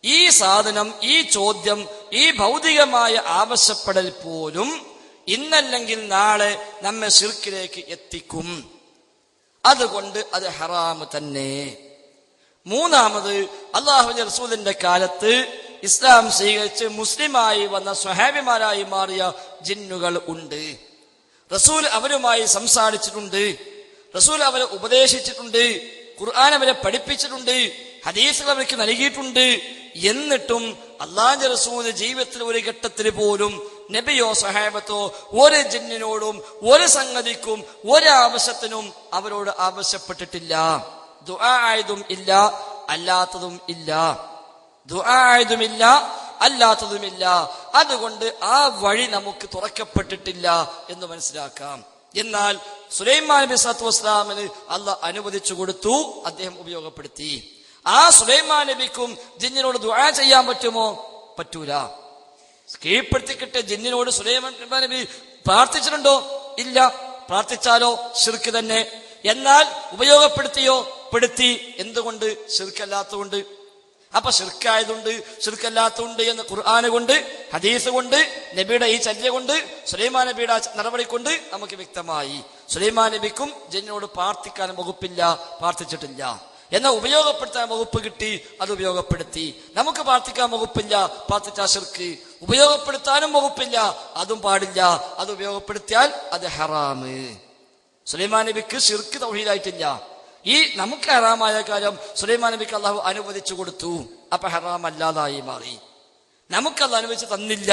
ഈ സാധനം, ഈ ചോദ്യം, ഈ ഭൗതികമായ ആവശ്യപ്പെടൽ പോലും ഇന്നല്ലെങ്കിൽ നാളെ നമ്മെ ശിർക്കിലേക്ക് എത്തിക്കും. അതുകൊണ്ട് അത് ഹറാമ് തന്നെ. മൂന്നാമത്, അല്ലാഹുവിന്റെ റസൂലിന്റെ കാലത്ത് ഇസ്ലാം സ്വീകരിച്ച് മുസ്ലിമായി വന്ന സ്വഹാബിമാരായി മാറിയ ജിന്നുകൾ ഉണ്ട്. റസൂൽ അവരുമായി സംസാരിച്ചിട്ടുണ്ട്, റസൂൽ അവരെ ഉപദേശിച്ചിട്ടുണ്ട്, ഖുർആൻ അവരെ പഠിപ്പിച്ചിട്ടുണ്ട്, ഹദീസുകൾ അവർക്ക് നൽകിയിട്ടുണ്ട്. എന്നിട്ടും അല്ലാഹുവിന്റെ റസൂല് ജീവിതത്തിൽ ഒരു ഘട്ടത്തിൽ പോലും നബിയോ സഹാബത്തോ ഒരു ജിന്നിനോടും ഒരു സംഗതിക്കും ഒരാവശ്യത്തിനും അവരോട് ആവശ്യപ്പെട്ടിട്ടില്ല. ദുആ ആയതും ഇല്ല, അല്ലാത്തതും ഇല്ല. ദുആ ആയതുമില്ല, അല്ലാത്തതുമില്ല. അതുകൊണ്ട് ആ വഴി നമുക്ക് തുറക്കപ്പെട്ടിട്ടില്ല എന്ന് മനസ്സിലാക്കാം. എന്നാൽ സുലൈമാൻ നബി സ്വല്ലല്ലാഹു അലൈഹി വസല്ലമന് അല്ലാഹ് അനുവദിച്ചു കൊടുത്തു, അദ്ദേഹം ഉപയോഗപ്പെടുത്തി. ആ സുലൈമാൻ നബിക്കും ജിന്നിനോട് ദുആ ചെയ്യാൻ പറ്റുമോ? പറ്റൂല. കീഴ്പ്പെടുത്തി കിട്ടിയ ജിന്നിനോട് സുലൈമാൻ നബി പ്രാർത്ഥിച്ചിട്ടുണ്ടോ? ഇല്ല. പ്രാർത്ഥിച്ചാലോ ശിർക്ക് തന്നെ. എന്നാൽ ഉപയോഗപ്പെടുത്തിയോ? പെടുത്തി. എന്തുകൊണ്ട്? ശിർക്കല്ലാത്തതുകൊണ്ട്. അപ്പൊ ശിർക്കായതുകൊണ്ട്, ശിർക്കല്ലാത്തതുണ്ട് എന്ന് ഖുർആന് കൊണ്ട്, ഹദീസ് കൊണ്ട്, നബിയുടെ ഈ ചര്യ കൊണ്ട്, സുലൈമാൻ നബിയുടെ നടപടി കൊണ്ട് നമുക്ക് വ്യക്തമായി. സുലൈമാൻ നബിക്കും ജിന്നിനോട് പ്രാർത്ഥിക്കാൻ വകുപ്പില്ല, പ്രാർത്ഥിച്ചിട്ടില്ല. എന്നാൽ ഉപയോഗപ്പെടുത്താൻ വകുപ്പ് കിട്ടി, അത് ഉപയോഗപ്പെടുത്തി. നമുക്ക് പ്രാർത്ഥിക്കാൻ വകുപ്പില്ല, പ്രാർത്ഥിച്ചാൽ ശിർക്ക്. ഉപയോഗപ്പെടുത്താനും വകുപ്പില്ല, അതും പാടില്ല. അത് ഉപയോഗപ്പെടുത്തിയാൽ അത് ഹറാമ്. സുലൈമാൻ നബിക്ക് ശിർക്ക് തൗഹീദായിട്ടില്ല. ഈ നമുക്ക് ഹറാമായ കാര്യം സുലൈമാൻ നബിക്ക് അള്ളാഹു അനുവദിച്ചു കൊടുത്തു, അപ്പൊ ഹറാം അല്ലാതായി മാറി. നമുക്കത് അനുവദിച്ച് തന്നില്ല,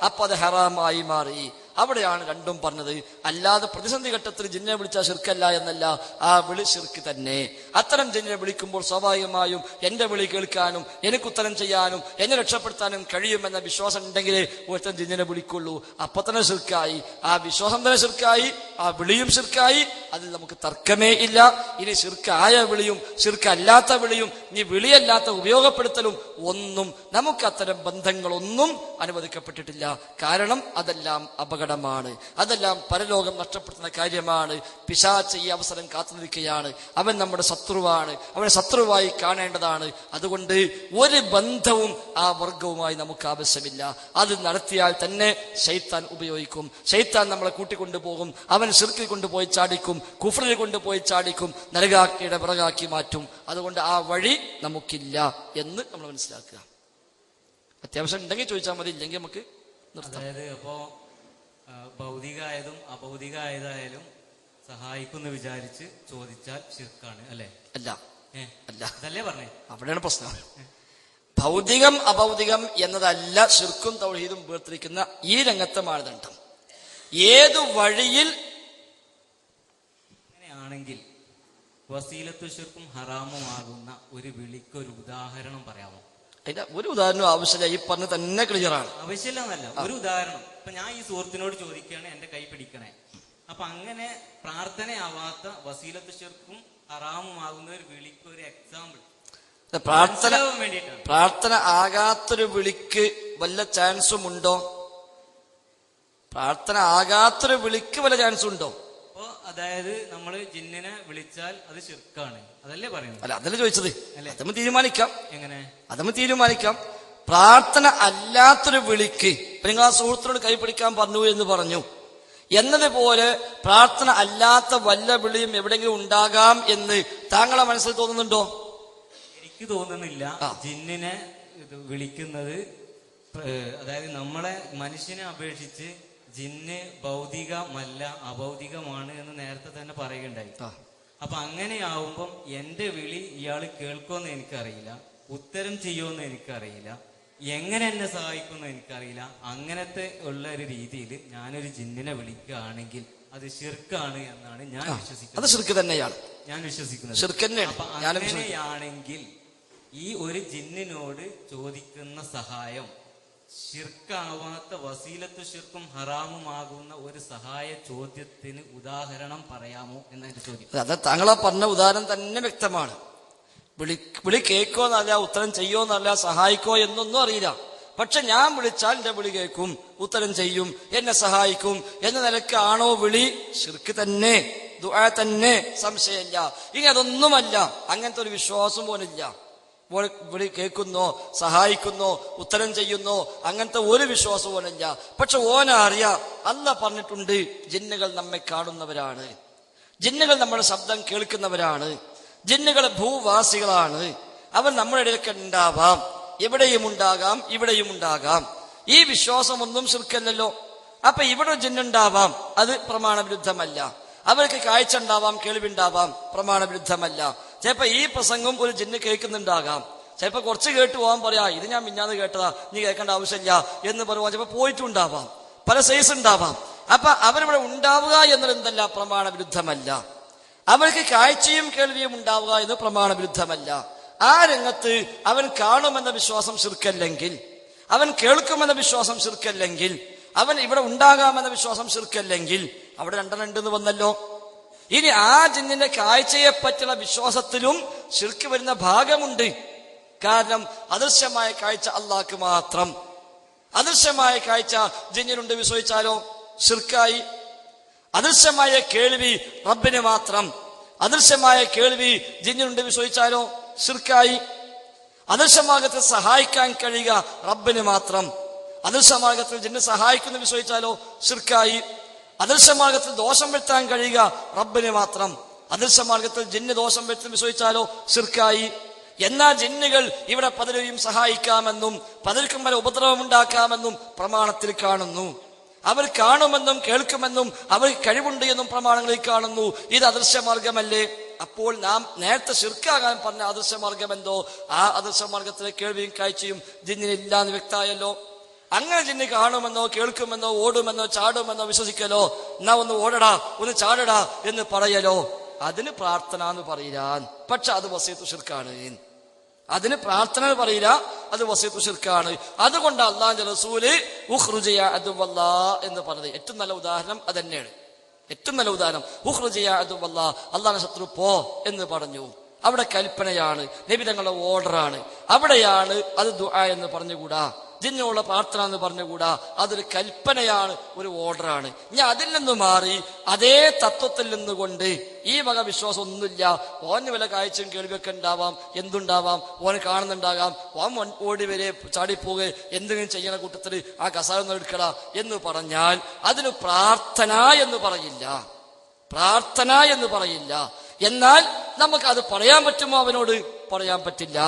അപ്പൊ അത് ഹറാമായി മാറി. അവിടെയാണ് രണ്ടും പറഞ്ഞത്. അല്ലാതെ പ്രതിസന്ധി ഘട്ടത്തിൽ ജിന്നിനെ വിളിച്ചാൽ ശിർക്കല്ല എന്നല്ല, ആ വിളി ശിർക്ക് തന്നെ. അത്തരം ജിന്നിനെ വിളിക്കുമ്പോൾ സ്വാഭാവികമായും എന്റെ വിളി കേൾക്കാനും എനിക്ക് ഉത്തരം ചെയ്യാനും എന്നെ രക്ഷപ്പെടുത്താനും കഴിയുമെന്ന വിശ്വാസം ഉണ്ടെങ്കിലേ ഒരുത്തൻ ജിന്നിനെ വിളിക്കുള്ളൂ. അപ്പൊ തന്നെ ശിർക്കായി. ആ വിശ്വാസം തന്നെ ശിർക്കായി, ആ വിളിയും ശിർക്കായി. അതിൽ നമുക്ക് തർക്കമേ ഇല്ല. ഇനി ശിർക്കായ വിളിയും ശിർക്കല്ലാത്ത വിളിയും ഇനി വിളിയല്ലാത്ത ഉപയോഗപ്പെടുത്തലും ഒന്നും നമുക്ക് അത്തരം ബന്ധങ്ങളൊന്നും അനുവദിക്കപ്പെട്ടിട്ടില്ല. കാരണം അതെല്ലാം അപകടമാണ്, അതെല്ലാം പരലോകം നഷ്ടപ്പെടുത്തുന്ന കാര്യമാണ്. പിശാച് ഈ അവസരം കാത്തുനിൽക്കുകയാണ്. അവൻ നമ്മുടെ ശത്രുവാണ്, അവനെ ശത്രുവായി കാണേണ്ടതാണ്. അതുകൊണ്ട് ഒരു ബന്ധവും ആ വർഗവുമായി നമുക്ക് ആവശ്യമില്ല. അത് നടത്തിയാൽ തന്നെ ശൈത്താൻ ഉപയോഗിക്കും. ശൈത്താൻ നമ്മളെ കൂട്ടിക്കൊണ്ടുപോകും. അവൻ ശിർക്കിൽ കൊണ്ടുപോയി ചാടിക്കും, കുഫ്റിൽ കൊണ്ടുപോയി ചാടിക്കും, നരകാക്കിയുടെ വിറകാക്കി മാറ്റും. അതുകൊണ്ട് ആ വഴി നമുക്കില്ല എന്ന് നമ്മൾ മനസ്സിലാക്കുക. അത്യാവശ്യം ഉണ്ടെങ്കിൽ ചോദിച്ചാൽ മതി, ഇല്ലെങ്കിൽ നമുക്ക് നിർത്താം. അതായത് അപ്പോ ഭൗതികമായതും അഭൗതികമായതായാലും സഹായിക്കുമെന്ന് വിചാരിച്ച് ചോദിച്ചാൽ ശിർക്കാണ് അല്ലെ? അല്ല, അല്ല, അതല്ലേ പറഞ്ഞേ. അവിടെയാണ് പ്രശ്നം. ഭൗതികം അഭൗതികം എന്നതല്ല ശിർക്കും തൗഹീദും വേർതിരിക്കുന്ന ഈ രംഗത്തെ മാനദണ്ഡം. ഏതു വഴിയിൽ അങ്ങനെയാണെങ്കിൽ വസീലത്തു ശിർക്കും ഹറാമുമാകുന്ന ഒരു വിളിക്ക് ഒരു ഉദാഹരണം പറയാമോ? അതിന്റെ ഒരു ഉദാഹരണം ആവശ്യമില്ല, ഈ പറഞ്ഞ തന്നെ ക്ലിയറാണ്. ആവശ്യമില്ലെന്നല്ല, ഒരു ഉദാഹരണം. ഇപ്പൊ ഞാൻ ഈ സുഹൃത്തിനോട് ചോദിക്കുകയാണ് എന്റെ കൈ പിടിക്കണേ, അപ്പൊ അങ്ങനെ പ്രാർത്ഥനയാവാത്ത വസീലത്തു ശിർക്കും ഹറാമുമാകുന്ന ഒരു വിളിക്ക് ഒരു എക്സാമ്പിൾ പ്രാർത്ഥന ആകാത്തൊരു വിളിക്ക് വല്ല ചാൻസും ഉണ്ടോ? പ്രാർത്ഥന ആകാത്തൊരു വിളിക്ക് വല്ല ചാൻസും ഉണ്ടോ? അപ്പൊ അതായത് നമ്മള് ജിന്നിനെ വിളിച്ചാൽ അത് ശിർക്കാണ്, അതല്ലേ പറയുന്നത്? അല്ല, അതല്ലേ ചോദിച്ചത്. അതമ്മ തീരുമാനിക്കാം. എങ്ങനെ? അതമ്മ തീരുമാനിക്കാം. പ്രാർത്ഥന അല്ലാത്തൊരു വിളിക്ക് നിങ്ങൾ ആ സുഹൃത്തിനോട് കൈപിടിക്കാൻ പറഞ്ഞു എന്ന് പറഞ്ഞു എന്നതുപോലെ പ്രാർത്ഥന അല്ലാത്ത വല്ല വിളിയും എവിടെയെങ്കിലും ഉണ്ടാകാം എന്ന് താങ്കളെ മനസ്സിൽ തോന്നുന്നുണ്ടോ? എനിക്ക് തോന്നുന്നില്ല. ജിന്നിനെ വിളിക്കുന്നത്, അതായത് നമ്മളെ മനുഷ്യനെ അപേക്ഷിച്ച് ജിന്ന് ഭൗതികമല്ല, അഭൗതികമാണ് എന്ന് നേരത്തെ തന്നെ പറയുകയുണ്ടായി. അപ്പൊ അങ്ങനെയാവുമ്പം എന്റെ വിളി ഇയാൾ കേൾക്കുമെന്ന് എനിക്കറിയില്ല, ഉത്തരം ചെയ്യുമെന്ന് എനിക്കറിയില്ല, എങ്ങനെ എന്നെ സഹായിക്കുമെന്ന് എനിക്കറിയില്ല. അങ്ങനത്തെ ഉള്ള ഒരു രീതിയിൽ ഞാനൊരു ജിന്നിനെ വിളിക്കുകയാണെങ്കിൽ അത് ശിർക്കാണ് എന്നാണ് ഞാൻ വിശ്വസിക്കുന്നത്. അത് ശിർക്ക് തന്നെയാണ് ഞാൻ വിശ്വസിക്കുന്നത്. അപ്പൊ അങ്ങനെയാണെങ്കിൽ ഈ ഒരു ജിന്നിനോട് ചോദിക്കുന്ന സഹായം ശിർക്കാവാത്ത വസീലത്തു ശിർക്കും ഹറാമുമാകുന്ന ഒരു സഹായ ചോദ്യത്തിന് ഉദാഹരണം പറയാമോ എന്നതിന്റെ ചോദ്യം. അത് താങ്കളാ പറഞ്ഞ ഉദാഹരണം തന്നെ വ്യക്തമാണ്. വിളി കേൾക്കോന്നല്ല, ഉത്തരം ചെയ്യോന്നല്ല, സഹായിക്കോ എന്നൊന്നും അറിയില്ല. പക്ഷെ ഞാൻ വിളിച്ചാൽ എന്റെ വിളി കേൾക്കും, ഉത്തരം ചെയ്യും, എന്നെ സഹായിക്കും എന്ന നിലക്കാണോ വിളി? ശിർക്ക് തന്നെ, ദുആ തന്നെ, സംശയമില്ല. ഇനി അതൊന്നുമല്ല, അങ്ങനത്തെ ഒരു വിശ്വാസം പോലില്ല. വിളി കേൾക്കുന്നോ, സഹായിക്കുന്നോ, ഉത്തരം ചെയ്യുന്നോ, അങ്ങനത്തെ ഒരു വിശ്വാസം പോലില്ല. പക്ഷെ ഓനറിയാ, അല്ലാഹ് പറഞ്ഞിട്ടുണ്ട്, ജിന്നുകൾ നമ്മെ കാണുന്നവരാണ്, ജിന്നുകൾ നമ്മുടെ ശബ്ദം കേൾക്കുന്നവരാണ്, ജിന്നുകൾ ഭൂവാസികളാണ്, അവർ നമ്മുടെ ഇടയിലൊക്കെ ഉണ്ടാവാം, എവിടെയും ഉണ്ടാകാം, ഇവിടെയും ഉണ്ടാകാം. ഈ വിശ്വാസമൊന്നും ശിർക്കല്ലല്ലോ. അപ്പൊ ഇവിടെ ജിന്നുണ്ടാവാം, അത് പ്രമാണവിരുദ്ധമല്ല. അവർക്ക് കാഴ്ച ഉണ്ടാവാം, കേൾവിണ്ടാവാം, പ്രമാണവിരുദ്ധമല്ല. ചിലപ്പോ ഈ പ്രസംഗം ഒരു ജിന്ന് കേൾക്കുന്നുണ്ടാകാം, ചിലപ്പോ കുറച്ച് കേട്ടു പോകാൻ പറയാ, ഇത് ഞാൻ മിഞ്ഞാന്ന് കേട്ടതാ, നീ കേൾക്കേണ്ട ആവശ്യമില്ല എന്ന് പറയുവാൻ ചിലപ്പോ പോയിട്ടുണ്ടാവാം, പല സൈസ് ഉണ്ടാവാം. അപ്പൊ അവരിവിടെ ഉണ്ടാവുക എന്നത് എന്തല്ല, പ്രമാണവിരുദ്ധമല്ല. അവർക്ക് കാഴ്ചയും കേൾവിയും ഉണ്ടാവുക എന്ന് പ്രമാണവിരുദ്ധമല്ല. ആ രംഗത്ത് അവൻ കാണുമെന്ന വിശ്വാസം ശിർക്കല്ലെങ്കിൽ, അവൻ കേൾക്കുമെന്ന വിശ്വാസം ശിർക്കല്ലെങ്കിൽ, അവൻ ഇവിടെ ഉണ്ടാകാമെന്ന വിശ്വാസം ശിർക്കല്ലെങ്കിൽ, അവിടെ രണ്ടെണ്ണം വന്നല്ലോ. ഇനി ആ ജിന്നിന്റെ കാഴ്ചയെ പറ്റിയുള്ള വിശ്വാസത്തിലും ശിർക്ക് വരുന്ന ഭാഗമുണ്ട്. കാരണം അദൃശ്യമായ കാഴ്ച അള്ളാഹ്ക്ക് മാത്രം, അദൃശ്യമായ കാഴ്ച ജിന്നിനുണ്ട് വിശ്വസിച്ചാലോ ശിർക്കായി. അദൃശ്യമായ കേൾവി റബ്ബിന് മാത്രം, അദൃശ്യമായ കേൾവി ജിന്നിനുണ്ട് വിശ്വസിച്ചാലോ ശിർക്കായി. അദൃശ്യമാർഗത്തിൽ സഹായിക്കാൻ കഴിയുക റബ്ബിന് മാത്രം, അദൃശ്യമാർഗത്തിൽ ജിന്ന് സഹായിക്കുന്ന വിശ്വസിച്ചാലോ ശിർക്കായി. അദൃശ്യമാർഗത്തിൽ ദോഷം വരുത്താൻ കഴിയുക റബ്ബിന് മാത്രം, അദൃശ്യമാർഗത്തിൽ ജിന്ന് ദോഷം വരുത്തുന്ന വിശ്വസിച്ചാലോ ശിർക്കായി. എന്നാൽ ജിന്നുകൾ ഇവിടെ പലരെയും സഹായിക്കാമെന്നും പലർക്കും വരെ ഉപദ്രവമുണ്ടാക്കാമെന്നും പ്രമാണത്തിൽ കാണുന്നു. അവർ കാണുമെന്നും കേൾക്കുമെന്നും അവർ കഴിവുണ്ട് എന്നും പ്രമാണങ്ങളിൽ കാണുന്നു. ഇത് അദൃശ്യമാർഗമല്ലേ? അപ്പോൾ നാം നേരത്തെ ശിർക്കാകാൻ പറഞ്ഞ അദൃശ്യമാർഗം എന്തോ, ആ അദൃശ്യമാർഗത്തിലെ കേൾവിയും കാഴ്ചയും ജിന്നിനില്ല എന്ന് വ്യക്തമായല്ലോ. അങ്ങനെ ജിന്ന് കാണുമെന്നോ കേൾക്കുമെന്നോ ഓടുമെന്നോ ചാടുമെന്നോ വിശ്വസിക്കലോ, എന്നാ ഒന്ന് ഓടടാ ഒന്ന് ചാടടാ എന്ന് പറയലോ, അതിന് പ്രാർത്ഥന എന്ന് പറയാൻ. പക്ഷെ അത് വസീയത്തു ശിർക്കാണ്. അതിന് പ്രാർത്ഥന എന്ന് പറയില്ല, അത് വസീയത്തു ശിർക്കാണ്. അതുകൊണ്ട് അല്ലാഹുവിന്റെ റസൂല് ഉഖ്റുജ യാ അദുവല്ലാഹ് എന്ന് പറഞ്ഞത് ഏറ്റവും നല്ല ഉദാഹരണം അത് തന്നെയാണ്. ഏറ്റവും നല്ല ഉദാഹരണം ഉഖ്റുജ യാ അദുവല്ലാഹ്, അല്ലാഹുവിന്റെ ശത്രു പോ എന്ന് പറഞ്ഞു. അവിടെ കൽപ്പനയാണ്, നബി തങ്ങളുടെ ഓർഡറാണ്. അവിടെയാണ് അത് ദുആ എന്ന് പറഞ്ഞുകൂടാ, ജിന്നിനുള്ള പ്രാർത്ഥന എന്ന് പറഞ്ഞുകൂടാ, അതൊരു കൽപ്പനയാണ്, ഒരു ഓർഡറാണ്. ഞാൻ അതിൽ നിന്ന് മാറി അതേ തത്വത്തിൽ നിന്നുകൊണ്ട് ഈ വക വിശ്വാസം ഒന്നുമില്ല, ഓന് വല്ല കാഴ്ചയും കേൾവിയൊക്കെ ഉണ്ടാവാം, എന്തുണ്ടാവാം, ഓന് കാണുന്നുണ്ടാകാം, ഓൻ ഓടി വരെ ചാടിപ്പോവുക എന്തെങ്കിലും ചെയ്യണ കൂട്ടത്തിൽ ആ കസായൊന്നും എടുക്കട എന്ന് പറഞ്ഞാൽ അതിന് പ്രാർത്ഥന എന്ന് പറയില്ല, പ്രാർത്ഥന എന്ന് പറയില്ല. എന്നാൽ നമുക്ക് അത് പറയാൻ പറ്റുമോ? അവനോട് പറയാൻ പറ്റില്ല.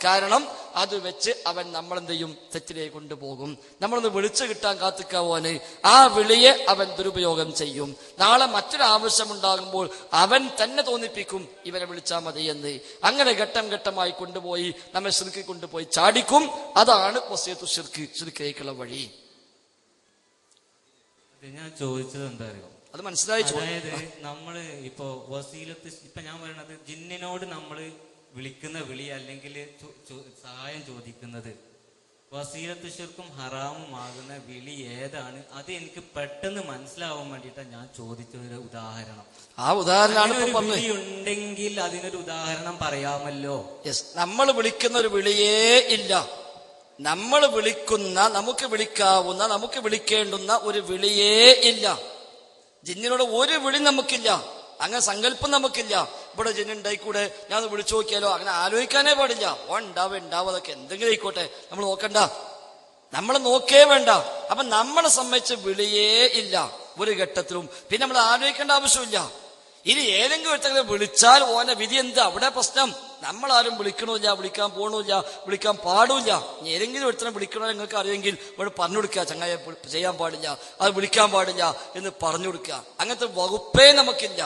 കാരണം അത് വെച്ച് അവൻ നമ്മളെന്ത് ചെയ്യും? തെറ്റിലേക്ക് കൊണ്ടുപോകും. നമ്മളൊന്ന് വിളിച്ചു കിട്ടാൻ കാത്തിക്കാവോന് ആ വിളിയെ അവൻ ദുരുപയോഗം ചെയ്യും. നാളെ മറ്റൊരാവശ്യമുണ്ടാകുമ്പോൾ അവൻ തന്നെ തോന്നിപ്പിക്കും ഇവനെ വിളിച്ചാൽ മതി എന്ന്. അങ്ങനെ ഘട്ടം ഘട്ടമായി കൊണ്ടുപോയി നമ്മെ ശിർക്ക് കൊണ്ടുപോയി ചാടിക്കും. അതാണ് വസിയത്തു ശിർക്ക്, ശിർക്കിലേക്കുള്ള വഴി. ഞാൻ ചോദിച്ചത് എന്താ അറിയോ, അത് മനസ്സിലായി. അതായത് നമ്മള് ഇപ്പൊ വസീലത്ത്, ഇപ്പൊ ഞാൻ പറയണത് ജിന്നിനോട് നമ്മള് വിളിക്കുന്ന വിളി അല്ലെങ്കിൽ സഹായം ചോദിക്കുന്നത് വസീലത്ത് ശിർക്കും ഹറാമുമാകുന്ന വിളി ഏതാണ്? അത് എനിക്ക് പെട്ടെന്ന് മനസ്സിലാവാൻ വേണ്ടിയിട്ടാണ് ഞാൻ ചോദിച്ചൊരു ഉദാഹരണം. ആ ഉദാഹരണമാണ് വിളി ഉണ്ടെങ്കിൽ അതിനൊരു ഉദാഹരണം പറയാമല്ലോ. യെസ്, നമ്മൾ വിളിക്കുന്ന ഒരു വിളിയേ ഇല്ല. നമ്മൾ വിളിക്കുന്ന, നമുക്ക് വിളിക്കാവുന്ന, നമുക്ക് വിളിക്കേണ്ടുന്ന ഒരു വിളിയേ ഇല്ല. ജിന്നിനോട് ഒരു വിളി നമുക്കില്ല, അങ്ങനെ സങ്കല്പം നമുക്കില്ല. ഇവിടെ ജിന്നുണ്ടായിക്കൂടെ, ഞാൻ ഒന്ന് വിളിച്ചു നോക്കിയാലോ, അങ്ങനെ ആലോചിക്കാനേ പാടില്ല. ഉണ്ടാവും അതൊക്കെ എന്തെങ്കിലും ആയിക്കോട്ടെ, നമ്മൾ നോക്കണ്ട, നമ്മൾ നോക്കേ വേണ്ട. അപ്പൊ നമ്മളെ സംബന്ധിച്ച് വിളിയേ ഇല്ല ഒരു ഘട്ടത്തിലും. പിന്നെ നമ്മൾ ആലോചിക്കേണ്ട ആവശ്യമില്ല. ഇനി ഏതെങ്കിലും ഒരുത്തെങ്കിലും വിളിച്ചാൽ ഓന്റെ വിധി എന്താ? അവിടെ പ്രശ്നം. നമ്മളാരും വിളിക്കണില്ല, വിളിക്കാൻ പോകണില്ല, വിളിക്കാൻ പാടില്ല. ഇനി ഏതെങ്കിലും ഒരുത്തനെ വിളിക്കണോ നിങ്ങൾക്ക് അറിയെങ്കിൽ ഇവിടെ പറഞ്ഞു കൊടുക്കുക, ചങ്ങായെ ചെയ്യാൻ പാടില്ല, അത് വിളിക്കാൻ പാടില്ല എന്ന് പറഞ്ഞു കൊടുക്കുക. അങ്ങനത്തെ വകുപ്പേ നമുക്കില്ല.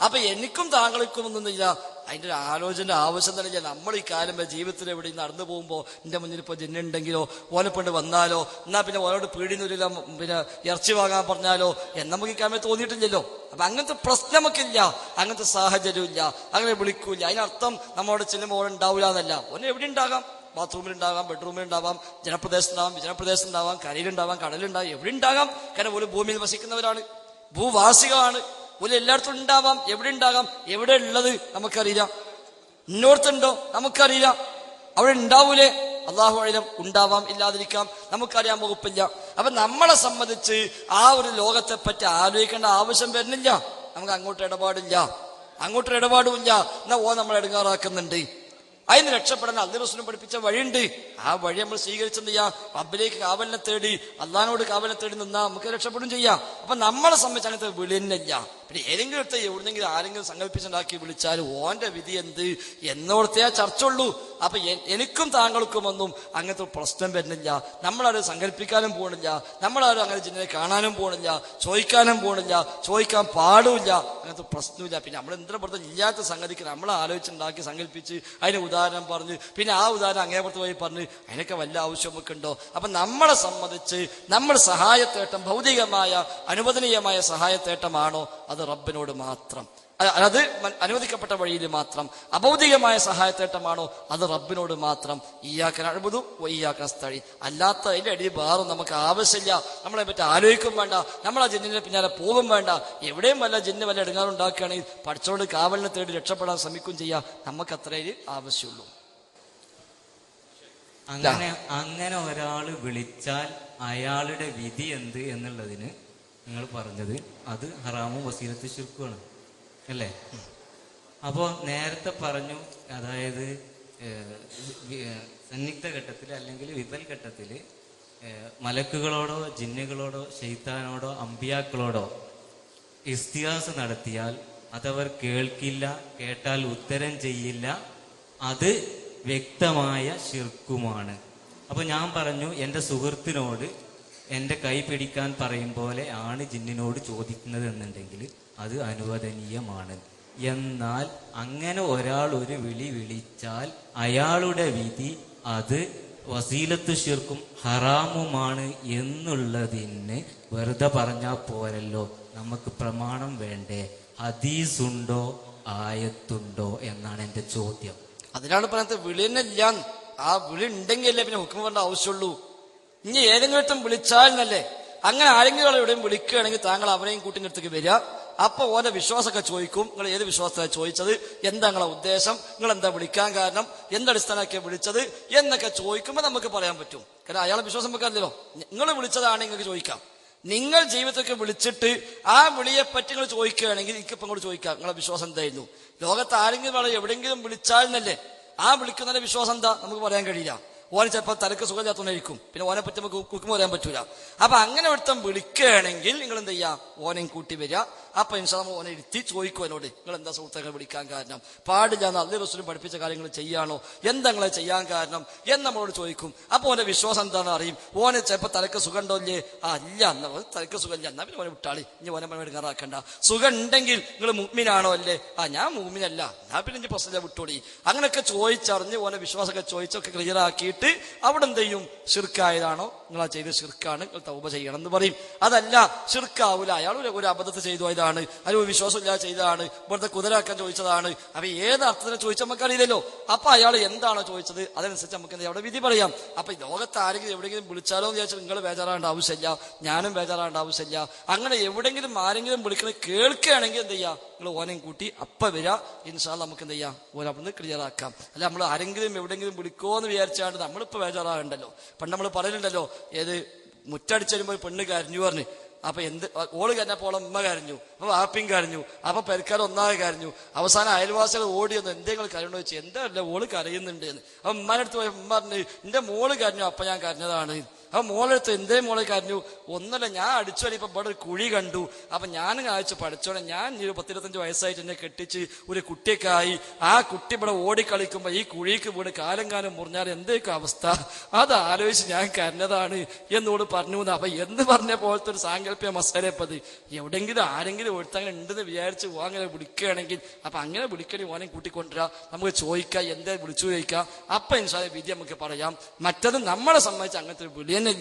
അപ്പൊ എനിക്കും താങ്കൾക്കും ഒന്നുമില്ല, അതിന്റെ ഒരു ആലോചന ആവശ്യം തന്നെ ഇല്ല. നമ്മൾ ഈ കാലം ജീവിതത്തിൽ എവിടെ നടന്നു പോകുമ്പോ എന്റെ മുന്നിൽ ഇപ്പൊ ജിന്നുണ്ടെങ്കിലോ ഓനെപ്പെട്ട് വന്നാലോ, എന്നാ പിന്നെ ഓനോട് പീടിയൊന്നുമില്ല, പിന്നെ ഇറച്ചി വാങ്ങാൻ പറഞ്ഞാലോ എന്ന് നമുക്ക് ഈ കാലം തോന്നിയിട്ടില്ലല്ലോ. അപ്പൊ അങ്ങനത്തെ പ്രശ്നം നമുക്കില്ല, അങ്ങനത്തെ സാഹചര്യം ഇല്ല, അങ്ങനെ വിളിക്കൂല. അതിനർത്ഥം നമ്മളോട് ചെല്ലുമ്പോൾ ഓൻ ഉണ്ടാവില്ല എന്നല്ല. ഓനെ എവിടെ ഉണ്ടാകാം, ബാത്റൂമിലുണ്ടാകാം, ബെഡ്റൂമിലുണ്ടാവാം, ജനപ്രദേശത്തുണ്ടാവാം, വിജനപ്രദേശത്തുണ്ടാവാം, കരയിലുണ്ടാവാം, കടലുണ്ടാവാം, എവിടെ ഉണ്ടാകാം. കാരണം ഒരു ഭൂമിയിൽ വസിക്കുന്നവരാണ്, ഭൂവാസികളാണ്. ഒരു എല്ലായിടത്തും ഉണ്ടാവാം, എവിടെ ഉണ്ടാകാം. എവിടെ ഉള്ളത് നമുക്കറിയില്ല. ഇന്നോടത്തുണ്ടോ നമുക്കറിയില്ല. അവിടെ ഉണ്ടാവൂലേ, അള്ളാഹു അഅലം. ഉണ്ടാവാം, ഇല്ലാതിരിക്കാം, നമുക്കറിയാൻ വകുപ്പില്ല. അപ്പൊ നമ്മളെ സംബന്ധിച്ച് ആ ഒരു ലോകത്തെ പറ്റി ആലോചിക്കേണ്ട ആവശ്യം വരുന്നില്ല. നമുക്ക് അങ്ങോട്ട് ഇടപാടുമില്ല. എന്നാ നമ്മൾ എടുങ്ങാറാക്കുന്നുണ്ട്. അതിന് രക്ഷപ്പെടാൻ അള്ളാഹു റസൂലും പഠിപ്പിച്ച വഴിയുണ്ട്. ആ വഴി നമ്മൾ സ്വീകരിച്ചെന്ത് ചെയ്യാം, റബ്ബിലേക്ക് കാവലിനെ തേടി, അള്ളാഹിനോട് കാവലിനെ തേടി നിന്നാ നമുക്ക് രക്ഷപ്പെടും ചെയ്യാം. അപ്പൊ നമ്മളെ സംബന്ധിച്ച് അങ്ങനത്തെ വിളിന്നില്ല. പിന്നെ ഏതെങ്കിലും അടുത്ത് എവിടെന്നെങ്കിലും ആരെങ്കിലും സങ്കല്പിച്ചുണ്ടാക്കി വിളിച്ചാൽ ഓന്റെ വിധി എന്ത് എന്നോടത്തേ ആ ചർച്ച ഉള്ളൂ. അപ്പൊ എനിക്കും താങ്കൾക്കും ഒന്നും അങ്ങനത്തെ പ്രശ്നം വരുന്നില്ല. നമ്മളാരും സങ്കല്പിക്കാനും പോകണില്ല, നമ്മളാരും അങ്ങനെ ജിന്നിനെ കാണാനും പോകണില്ല, ചോദിക്കാനും പോകണില്ല, ചോദിക്കാൻ പാടില്ല. അങ്ങനത്തെ പ്രശ്നമില്ല. പിന്നെ നമ്മൾ എന്തിനപ്പുറത്ത് ഇല്ലാത്ത സംഗതിക്ക് നമ്മൾ ആലോചിച്ചുണ്ടാക്കി സങ്കല്പിച്ച് അതിന് ഉദാഹരണം പറഞ്ഞ് പിന്നെ ആ ഉദാഹരണം അങ്ങേപ്പുറത്ത് പോയി പറഞ്ഞ് അതിനൊക്കെ വല്ല ആവശ്യം നമുക്ക് ഉണ്ടോ? അപ്പൊ നമ്മളെ സംബന്ധിച്ച് നമ്മൾ സഹായത്തേട്ടം ഭൗതികമായ അനുവദനീയമായ സഹായത്തേട്ടമാണോ അത് റബ്ബിനോട് മാത്രം, അത് അനുവദിക്കപ്പെട്ട വഴിയിൽ മാത്രം. അഭൗതികമായ സഹായത്തേട്ടമാണോ അത് റബ്ബിനോട് മാത്രം. ഇയ്യാക നഅ്ബുദു വ ഇയ്യാക നസ്തഈൻ. അല്ലാത്ത അതിന്റെ അടിയിൽ വേറെ നമുക്ക് ആവശ്യമില്ല. നമ്മളെ പറ്റി ആലോചിക്കും വേണ്ട, നമ്മൾ ആ ജിന്നിന്റെ പിന്നാലെ പോകും വേണ്ട. എവിടെയും വല്ല ജിന്ന് വല്ല ഇടങ്ങാറുണ്ടാക്കുകയാണെങ്കിൽ പഠിച്ചോട് കാവലിനെ തേടി രക്ഷപ്പെടാൻ ശ്രമിക്കും ചെയ്യാം. നമുക്ക് അത്രയേ ആവശ്യമുള്ളൂ. അങ്ങനെ ഒരാൾ വിളിച്ചാൽ അയാളുടെ വിധി എന്ത് എന്നുള്ളതിന് നിങ്ങൾ പറഞ്ഞത് അത് ഹറാമും വസീലത്ത് ശിർക്കുമാണ് അല്ലേ? അപ്പോ നേരത്തെ പറഞ്ഞു, അതായത് സന്നിഗ്ധ ഘട്ടത്തിൽ അല്ലെങ്കിൽ വിപൽ ഘട്ടത്തിൽ മലക്കുകളോടോ ജിന്നുകളോടോ ശൈത്താനോടോ അമ്പിയാക്കളോടോ ഇസ്തിഹാസ നടത്തിയാൽ അതവർ കേൾക്കില്ല, കേട്ടാൽ ഉത്തരം ചെയ്യില്ല, അത് വ്യക്തമായ ശിർക്കുമാണ്. അപ്പൊ ഞാൻ പറഞ്ഞു, എൻ്റെ സുഹൃത്തിനോട് എൻ്റെ കൈ പിടിക്കാൻ പറയും പോലെ ആണ് ജിന്നിനോട് ചോദിക്കുന്നത് എന്നുണ്ടെങ്കിൽ അത് അനുവദനീയമാണ്. എന്നാൽ അങ്ങനെ ഒരാൾ ഒരു വിളി വിളിച്ചാൽ അയാളുടെ വിധി അത് വസീലത്ത് ശിർക്കും ഹറാമുമാണ് എന്നുള്ളതിന് വെറുതെ പറഞ്ഞാൽ പോരല്ലോ, നമുക്ക് പ്രമാണം വേണ്ടേ? ഹദീസുണ്ടോ ആയത്തുണ്ടോ എന്നാണ് എൻ്റെ ചോദ്യം. അതിനാണ് പറയുന്നത് വിളി തന്നെ ഇല്ല. ആ വിളി ഉണ്ടെങ്കിലല്ലേ പിന്നെ ഹുക്മ വേണ്ട ആവശ്യമുള്ളൂ. ഇനി ഏതെങ്കിലും വിളിച്ചാൽ എന്നല്ലേ. അങ്ങനെ ആരെങ്കിലും എവിടെയും വിളിക്കുകയാണെങ്കിൽ താങ്കൾ അവരെയും കൂട്ടിനടുത്തേക്ക് വരിക. അപ്പൊ ഓരോ വിശ്വാസമൊക്കെ ചോദിക്കും. നിങ്ങൾ ഏത് വിശ്വാസത്താണ് ചോദിച്ചത്, എന്താ നിങ്ങളെ ഉദ്ദേശം, നിങ്ങൾ എന്താ വിളിക്കാൻ കാരണം, എന്തടിസ്ഥാനമൊക്കെ വിളിച്ചത് എന്നൊക്കെ ചോദിക്കുമ്പോൾ നമുക്ക് പറയാൻ പറ്റും. കാരണം അയാളെ വിശ്വാസം വെക്കാറില്ലല്ലോ. നിങ്ങൾ വിളിച്ചതാണ് നിങ്ങൾക്ക് ചോദിക്കാം. നിങ്ങൾ ജീവിതത്തൊക്കെ വിളിച്ചിട്ട് ആ വിളിയെപ്പറ്റി നിങ്ങൾ ചോദിക്കുകയാണെങ്കിൽ എനിക്കിപ്പം കൂടെ ചോദിക്കാം, നിങ്ങളെ വിശ്വാസം എന്തായിരുന്നു. ലോകത്ത് ആരെങ്കിലും എവിടെയെങ്കിലും വിളിച്ചാൽ എന്നല്ലേ. ആ വിളിക്കുന്നതിന്റെ വിശ്വാസം എന്താ നമുക്ക് പറയാൻ കഴിയില്ല. ഓനെ ചിലപ്പോൾ തലക്ക് സുഖമില്ലാത്തവനായിരിക്കും, പിന്നെ ഓനെ പറ്റി നമുക്ക് കുക്കും പറയാൻ പറ്റൂല. അപ്പൊ അങ്ങനെ ഒരുത്തം വിളിക്കുകയാണെങ്കിൽ നിങ്ങൾ എന്ത് ചെയ്യുക, ഓനെയും കൂട്ടി വരിക. അപ്പൊ ഇൻഷാ അല്ലാഹ് ഓനെ ഇരുത്തി ചോദിക്കും എന്നോട്, നിങ്ങൾ എന്താ സുഹൃത്തുക്കളെ വിളിക്കാൻ കാരണം, പാടില്ല എന്ന് അള്ളാഹു റസൂലും പഠിപ്പിച്ച കാര്യങ്ങൾ ചെയ്യാണോ, എന്താ നിങ്ങളെ ചെയ്യാൻ കാരണം എന്ന് നമ്മളോട് ചോദിക്കും. അപ്പൊ ഓന്റെ വിശ്വാസം എന്താണെന്ന് അറിയും. ഓനെ ചിലപ്പോൾ തലക്ക് സുഖം ഉണ്ടോ ഇല്ലേ, ഇല്ല എന്നാ തലക്ക് സുഖം ഇല്ല, എന്നാ പിന്നെ ഓനെ വിട്ടാളി, ഇനി ഓനെ എടുക്കാറാക്കണ്ട. സുഖം ഉണ്ടെങ്കിൽ നിങ്ങൾ മുഅ്മിനാണോ അല്ലേ, ഞാൻ മുഅ്മിനല്ല, ഞാൻ പിന്നെ ഇനി പ്രശ്നമില്ല വിട്ടോളി. അങ്ങനെയൊക്കെ ചോദിച്ചറിഞ്ഞ് ഓനെ വിശ്വാസമൊക്കെ ചോദിച്ചൊക്കെ ക്ലിയർ ആക്കിയിട്ട് അവിടെ എന്ത് ചെയ്യും, ശിർക്കായതാണോ നിങ്ങൾ ചെയ്ത് ശിർക്കാണ്, നിങ്ങൾ തൗബ ചെയ്യണം എന്ന് പറയും. അതല്ല ശിർക്കാവൂല, അയാൾ ഒരു അബദ്ധത്തെ ചെയ്തു പോയതാണ്, അല്ലെങ്കിൽ വിശ്വാസമില്ലാതെ ചെയ്തതാണ്, ഇവിടുത്തെ കുതിരാക്കാൻ ചോദിച്ചതാണ്. അപ്പൊ ഏത് അർത്ഥത്തിനെ ചോദിച്ചാൽ നമുക്ക് അറിയില്ലല്ലോ. അപ്പൊ അയാൾ എന്താണോ ചോദിച്ചത് അതനുസരിച്ച് നമുക്ക് അവിടെ വിധി പറയാം. അപ്പൊ ലോകത്ത് ആരെങ്കിലും എവിടെയെങ്കിലും വിളിച്ചാലോ എന്ന് വിചാരിച്ചാൽ നിങ്ങൾ ബേജാറാകേണ്ട ആവശ്യമില്ല, ഞാനും ബേജാറാകേണ്ട ആവശ്യമില്ല. അങ്ങനെ എവിടെയെങ്കിലും ആരെങ്കിലും വിളിക്കുന്നത് കേൾക്കുകയാണെങ്കിൽ എന്ത് ചെയ്യാം, നിങ്ങൾ ഓനെയും കൂട്ടി അപ്പ വരിക, ഇൻഷാ അല്ലാഹ് നമുക്ക് എന്ത് ചെയ്യാം, ഓനെ അവിടുന്ന് ക്ലിയർ ആക്കാം. അല്ല നമ്മൾ ആരെങ്കിലും എവിടെയെങ്കിലും വിളിക്കുമോ എന്ന് വിചാരിച്ചാണ്ട് നമ്മളിപ്പോ ബേജാറാകണ്ടല്ലോ. പണ്ട് നമ്മൾ പറയുന്നുണ്ടല്ലോ, ഏത് മുറ്റടിച്ചു വരുമ്പോൾ പെണ്ണ് കരഞ്ഞു പറഞ്ഞു, അപ്പൊ ഓള് കരഞ്ഞപ്പോൾ ഓളെ ഉമ്മ കരഞ്ഞു, അപ്പൊ വാപ്പിയും കരഞ്ഞു, അപ്പൊ പെരക്കാർ ഒന്നാകെ കരഞ്ഞു. അവസാനം അയൽവാസികൾ ഓടിയെന്ന് എന്തെങ്കിലും കരയണോ വെച്ചാൽ എന്താ ഓള് കരയുന്നുണ്ട് എന്ന്. അപ്പൊ ഉമ്മാനടുത്ത് പോയ ഉമ്മ പറഞ്ഞു, എന്റെ മോള് കരഞ്ഞു, അപ്പൊ ഞാൻ കരഞ്ഞതാണ്. അപ്പൊ മോളെടുത്ത് എന്തേ മോളെ കരഞ്ഞു, ഒന്നല്ല ഞാൻ അടിച്ചു വരിപ്പോ ഇവിടെ ഒരു കുഴി കണ്ടു, അപ്പൊ ഞാൻ കാഴ്ച പഠിച്ചോടെ ഞാൻ 10-25 വയസ്സായിട്ട് എന്നെ കെട്ടിച്ച് ഒരു കുട്ടിയൊക്കെ ആയി, ആ കുട്ടി ഇവിടെ ഓടിക്കളിക്കുമ്പോ ഈ കുഴിക്ക് വീട് കാലം മുറിഞ്ഞാൽ എന്തേക്കും അവസ്ഥ, അത് ആലോചിച്ച് ഞാൻ കരഞ്ഞതാണ് എന്നോട് പറഞ്ഞു. അപ്പൊ എന്ത് പറഞ്ഞ പോലത്തെ ഒരു സാങ്കല്പിക മസാലപ്പത്, എവിടെയെങ്കിലും ആരെങ്കിലും ഒരുത്തങ്ങനെ ഉണ്ടെന്ന് വിചാരിച്ച് അങ്ങനെ വിളിക്കുകയാണെങ്കിൽ അപ്പൊ അങ്ങനെ വിളിക്കണി ഓനെ കൂട്ടിക്കൊണ്ടുവരാ, നമുക്ക് ചോദിക്കാം, എന്തേ വിളിച്ചു ചോദിക്കാം. അപ്പൊ ഇൻഷാ അല്ലാഹ് വിധി നമുക്ക് പറയാം. മറ്റത് നമ്മളെ സംബന്ധിച്ച് അങ്ങനത്തെ വിളി ഇനി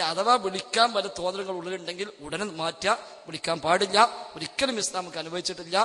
അഥവാ വിളിക്കാൻ വല്ല തോന്നലുകൾ ഉള്ളിലുണ്ടെങ്കിൽ ഉടനെ മാറ്റുക, വിളിക്കാൻ പാടില്ല, ഒരിക്കലും ഇസ്ലാം നമുക്ക് അനുഭവിച്ചിട്ടില്ല.